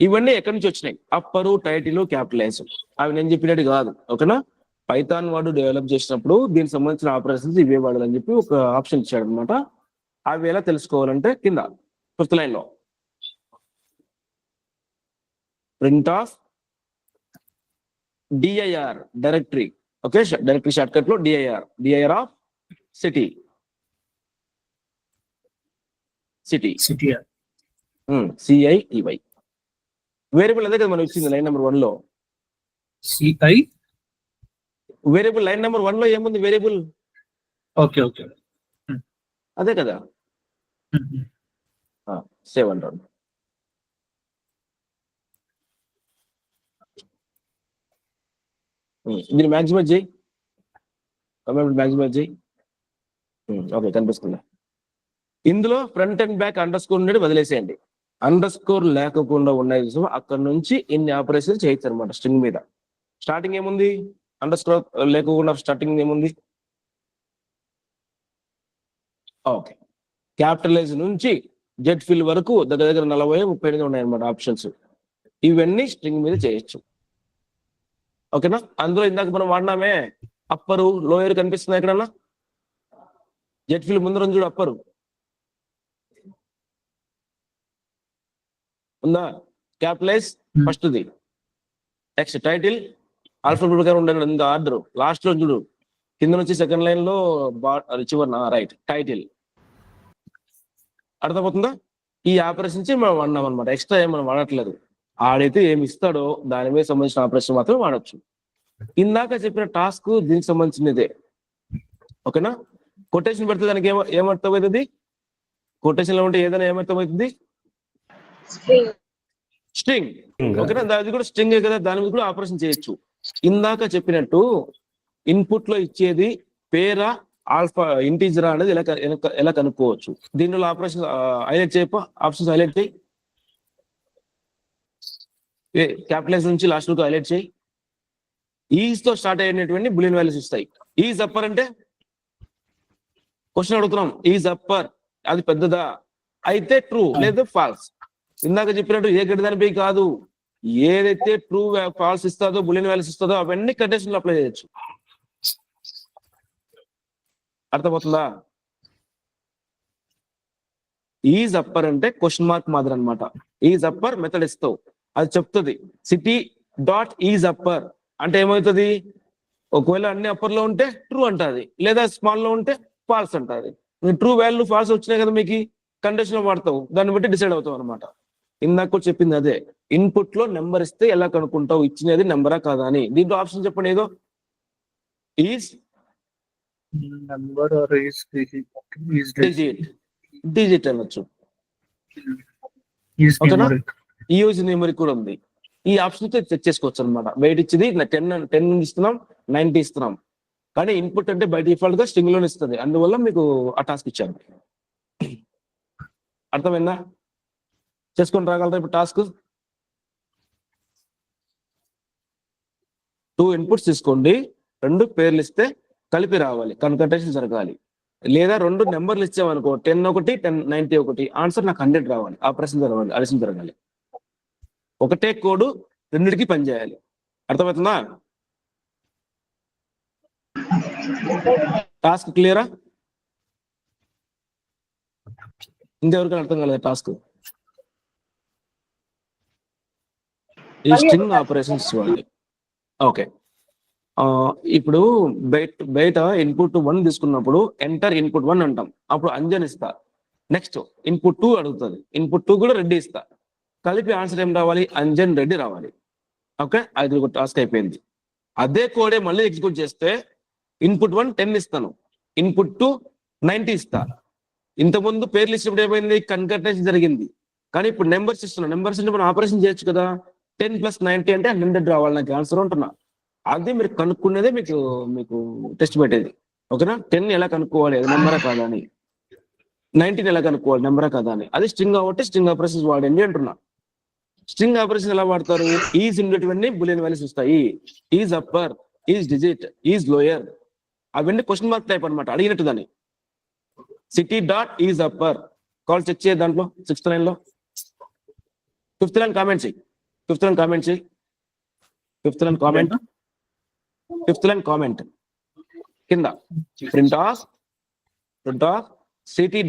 [SPEAKER 1] ఇవన్నీ ఎక్కడి నుంచి వచ్చినాయి? Upper, title, capitalise. అవి నేను చెప్పినట్టు కాదు. ఓకేనా? పైథాన్ వాడు డెవలప్ చేసినప్పుడు దీనికి సంబంధించిన ఆపరేషన్స్ ఇవే వాడాలని చెప్పి ఒక ఆప్షన్ ఇచ్చాడు అనమాట. అవి ఎలా తెలుసుకోవాలంటే కింద ఫిఫ్త్ లైన్ లో print of DIR directory. Okay, directory shortcut లో DIR of city. City CITY. Variable అదే కదా మనం ఇచ్చింది లైన్ నెంబర్ 1 లో.
[SPEAKER 2] సిఐ
[SPEAKER 1] వేరియబుల్ లైన్ నెంబర్ 1 లో ఏముంది? వేరియబుల్.
[SPEAKER 2] ఓకే ఓకే
[SPEAKER 1] అదే కదా. సేవ్ అంటారు. దీన్ని మ్యాక్సిమైజ్ చేయి, మ్యాక్సిమైజ్ చేయి. ఓకే, కనిపిస్తుంది. ఇందులో front and back under score నుండి వదిలేసేయండి. అండర్ స్కోర్ లేకుండా ఉన్నాయి అక్కడ నుంచి ఇన్ని ఆపరేషన్స్ చేయొచ్చు అనమాట. స్ట్రింగ్ మీద స్టార్టింగ్ ఏముంది? అండర్ స్కోర్ లేకుండా స్టార్టింగ్ ఏముంది? ఓకే, క్యాపిటలైజ్ నుంచి జెడ్ ఫిల్ వరకు దగ్గర 40-38 ఉన్నాయన్నమాట ఆప్షన్స్. ఇవన్నీ స్ట్రింగ్ మీద చేయొచ్చు. ఓకేనా? అందులో ఇందాక మనం వాడినామే అప్పరు, లోయర్ కనిపిస్తుంది ఎక్కడన్నా? జెడ్ ఫిల్ ముందు రోజు చూడు, అప్పరు ఉందా? క్యాపిటలైజ్ ఫస్ట్ది. నెక్స్ట్ టైటిల్ ఆల్ఫాబెట్ ప్రకారం ఉండే ఆర్డర్ లాస్ట్ లో చూడు, కింద నుంచి సెకండ్ లైన్ లో చివరిన రైట్ టైటిల్. అర్థమవుతుందా? ఈ ఆపరేషన్స్ మనం వాడినాం అనమాట. ఎక్స్ట్రా ఏం మనం వాడట్లేదు. ఆడైతే ఏమి ఇస్తాడో దాని మీద సంబంధించిన ఆపరేషన్ మాత్రం వాడచ్చు. ఇందాక చెప్పిన టాస్క్ దీనికి సంబంధించినదే. ఓకేనా? కొటేషన్ పెడితే దానికి ఏమర్థమవుతుంది? కొటేషన్ లో ఉంటే ఏదైనా ఏమర్థమవుతుంది? స్ట్రింగ్. ఓకేనా? అది కూడా స్ట్రింగ్ కదా, దాని మీద కూడా ఆపరేషన్ చేయొచ్చు. ఇందాక చెప్పినట్టు ఇన్పుట్ లో ఇచ్చేది పేరా ఆల్ఫా ఇంటీజరా అనేది ఎలా కనుక్కోవచ్చు. దీనిలో ఆపరేషన్ హైలైట్ చేయప్ప, ఆప్షన్స్ హైలైట్ చేయి. క్యాపిటలైజ్ నుంచి లాస్ట్ వరకు హైలైట్ చేయి. ఈజ్ తో స్టార్ట్ అయినటువంటి బులియన్ వాల్యూస్ ఇస్తాయి. ఈజ్ అప్పర్ అంటే క్వశ్చన్ అడుగుతున్నాం, ఈజ్ అప్పర్ అది పెద్దదా అయితే ట్రూ లేదా ఫాల్స్. ఇందాక చెప్పినట్టు ఏ గడి దానిపై కాదు, ఏదైతే ట్రూ ఫాల్స్ ఇస్తుందో బులియన్ వాల్యూస్ ఇస్తుందో అవన్నీ కండిషన్ లో అప్లై చేయొచ్చు. అర్థమవుతుందా? ఈజ్ అప్పర్ అంటే క్వశ్చన్ మార్క్ మాదిరి అనమాట. ఈజ్ అప్పర్ మెథడ్ ఇస్తావు, అది చెప్తుంది సిటీ డాట్ ఈజ్ అప్పర్ అంటే ఏమవుతుంది? ఒకవేళ అన్ని అప్పర్ లో ఉంటే ట్రూ అంటది, లేదా స్మాల్ లో ఉంటే ఫాల్స్ అంటది. ట్రూ వాల్యూ ఫాల్స్ వచ్చినాయి కదా మీకు, కండిషన్ వాడతావు, దాన్ని బట్టి డిసైడ్ అవుతావు అనమాట. ఇందాక కూడా చెప్పింది అదే, ఇన్పుట్ లో నెంబర్ ఇస్తే ఎలా కనుక్కుంటావు ఇచ్చినది నెంబరా కాదా అని. దీంట్లో ఆప్షన్ చెప్పండి ఏదో. Is
[SPEAKER 2] number or is
[SPEAKER 1] digit, digit అనొచ్చు.
[SPEAKER 2] ఈస్
[SPEAKER 1] ఓకేనా?
[SPEAKER 2] న్యూమరిక్.
[SPEAKER 1] యూజ్ న్యూమరిక్ కూడా ఉంది. ఈ ఆప్షన్ చెక్ చేసుకోవచ్చు అనమాట. బయట ఇచ్చింది 10 ఇస్తున్నాం, 90 ఇస్తున్నాం, కానీ ఇన్పుట్ అంటే బై డిఫాల్ట్ గా స్ట్రింగ్ లోనే ఇస్తుంది. అందువల్ల మీకు ఆ టాస్క్ ఇచ్చాను. అర్థమైందా? చేసుకొని రాగలరా ఇప్పుడు టాస్క్? 2 ఇన్పుట్స్ తీసుకోండి, 2 పేర్లు ఇస్తే కలిపి రావాలి, కన్వర్టేషన్ జరగాలి. లేదా 2 నెంబర్లు ఇచ్చామనుకో, 10 ఒకటి 90 ఒకటి, ఆన్సర్ నాకు 100 రావాలి, ఆపరేషన్ జరగాలి, అడిషన్ జరగాలి. ఒకటే కోడ్ రెండిటికి పనిచేయాలి. అర్థమవుతుందా? టాస్క్ క్లియరా? ఇంకెవరికైనా అర్థం కాలేదు టాస్క్? ఈ స్ట్రింగ్ ఆపరేషన్స్ వాడి. ఓకే, ఇప్పుడు బయట ఇన్పుట్ 1 తీసుకున్నప్పుడు ఎంటర్ ఇన్పుట్ 1 అంటాం, అప్పుడు అంజన్ ఇస్తా. నెక్స్ట్ ఇన్పుట్ 2 అడుగుతుంది, ఇన్పుట్ 2 కూడా రెడ్డి ఇస్తా. కలిపి ఆన్సర్ ఏం రావాలి? అంజన్ రెడ్డి రావాలి. ఓకే, అది ఒక టాస్క్ అయిపోయింది. అదే కోడే మళ్ళీ ఎగ్జిక్యూట్ చేస్తే ఇన్పుట్ 1 10 ఇస్తాను, ఇన్పుట్ 2 90 ఇస్తా. ఇంతకుముందు పేర్లు ఇచ్చినప్పుడు ఏమైంది? కన్వర్టేషన్ జరిగింది. కానీ ఇప్పుడు నెంబర్స్ ఇస్తున్నాం, నెంబర్స్ అంటే మనం ఆపరేషన్ చేయొచ్చు కదా. 10 + 90 అంటే 100 రావాలి నాకు ఆన్సర్ అంటున్నా. అది మీరు కనుక్కునేదే మీకు టెస్ట్ పెట్టేది. ఓకేనా? 10 ఎలా కనుక్కోవాలి, అది నెంబరా కాదా అని. 90 ఎలా కనుక్కోవాలి, నెంబరా కాదా అని. అది స్ట్రింగ్ కాబట్టి స్ట్రింగ్ ఆపరేషన్స్ వాడండి అంటున్నా. స్ట్రింగ్ ఆపరేషన్ ఎలా వాడతారు? ఈజ్ ఉండేటివన్నీ బులియన్ వాల్యూస్ వస్తాయి. Is upper, is digit, is lower, అవన్నీ క్వశ్చన్ మార్క్ టైప్ అనమాట, అడిగినట్టు దాన్ని. City dot is upper call check చేయ, దాంట్లో 6th లైన్ లో 5th లైన్ కామెంట్ చేయి, 5th లైన్ కామెంట్ చేయి, 5th line comment, 5th line comment కింద print of city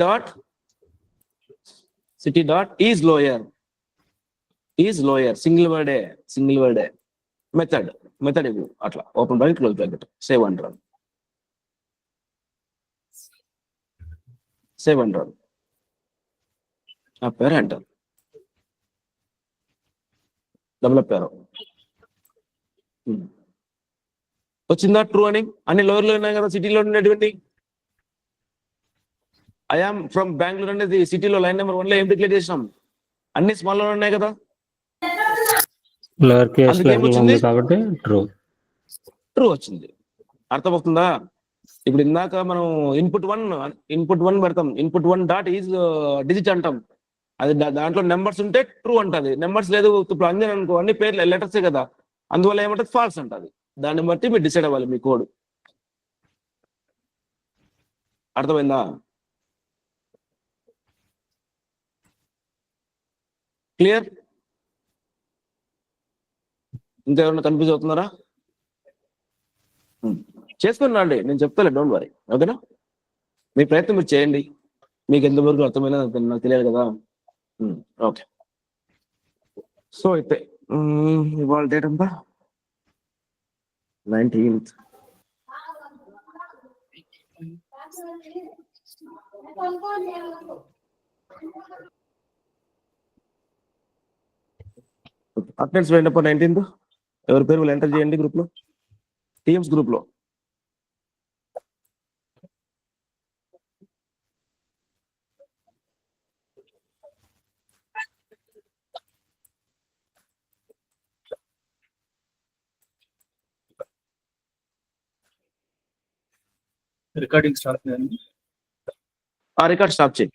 [SPEAKER 1] dot is lower, is lower, single వర్డే, మెథడ్ ఇవ్వు, అట్లా open bracket close bracket, save అంటారు, సేవ్ అంటారు, నా పేరు అంటారు, డబుల్ పేరు వచ్చిందా? ట్రూ అని అన్ని లోయర్లో ఉన్నాయి కదా, సిటీలో ఉండేటువంటి. ఐఆమ్ ఫ్రమ్ బెంగళూరు అనేది సిటీలో లైన్ నెంబర్ 1 లో ఏం డిక్లేర్ చేసినాం? అన్ని స్మాల్ లో ఉన్నాయి కదా,
[SPEAKER 3] లోయర్ కేస్
[SPEAKER 1] అందుకే
[SPEAKER 3] ఉంది కాబట్టి
[SPEAKER 1] ట్రూ వచ్చింది. అర్థమవుతుందా? ఇప్పుడు ఇందాక మనం ఇన్పుట్ 1 పెడతాం, ఇన్పుట్ 1 డాట్ ఈజ్ డిజిట్ అంటాం, అది దాంట్లో నెంబర్స్ ఉంటే ట్రూ అంటది, నెంబర్స్ లేదు ఇప్పుడు అంజన్ అనుకో, అన్ని పేర్లు లెటర్సే కదా, అందువల్ల ఏమంటది? ఫాల్స్ అంటది. దాన్ని బట్టి మీరు డిసైడ్ అవ్వాలి మీ కోడ్. అర్థమైందా? క్లియర్? ఇంకా ఏమన్నా కన్ఫ్యూజ్ అవుతున్నారా? చేసుకుని రండి, నేను చెప్తాలే, డోంట్ వరీ. ఓకేనా? మీ ప్రయత్నం మీరు చేయండి, మీకు ఎంతవరకు అర్థమైనా నాకు తెలియాలి కదా. ఓకే, సో అయితే ఇవాళ డేట్ అంతా 19th. అటెండెన్స్ వేయండి 19th. ఎవరి పేరు వాళ్ళు ఎంటర్ చేయండి గ్రూప్ లో, టీమ్స్ గ్రూప్ లో.
[SPEAKER 2] రికార్డింగ్ స్టార్ట్ చేయండి.
[SPEAKER 1] ఆ రికార్డ్ స్టాప్ చేయి.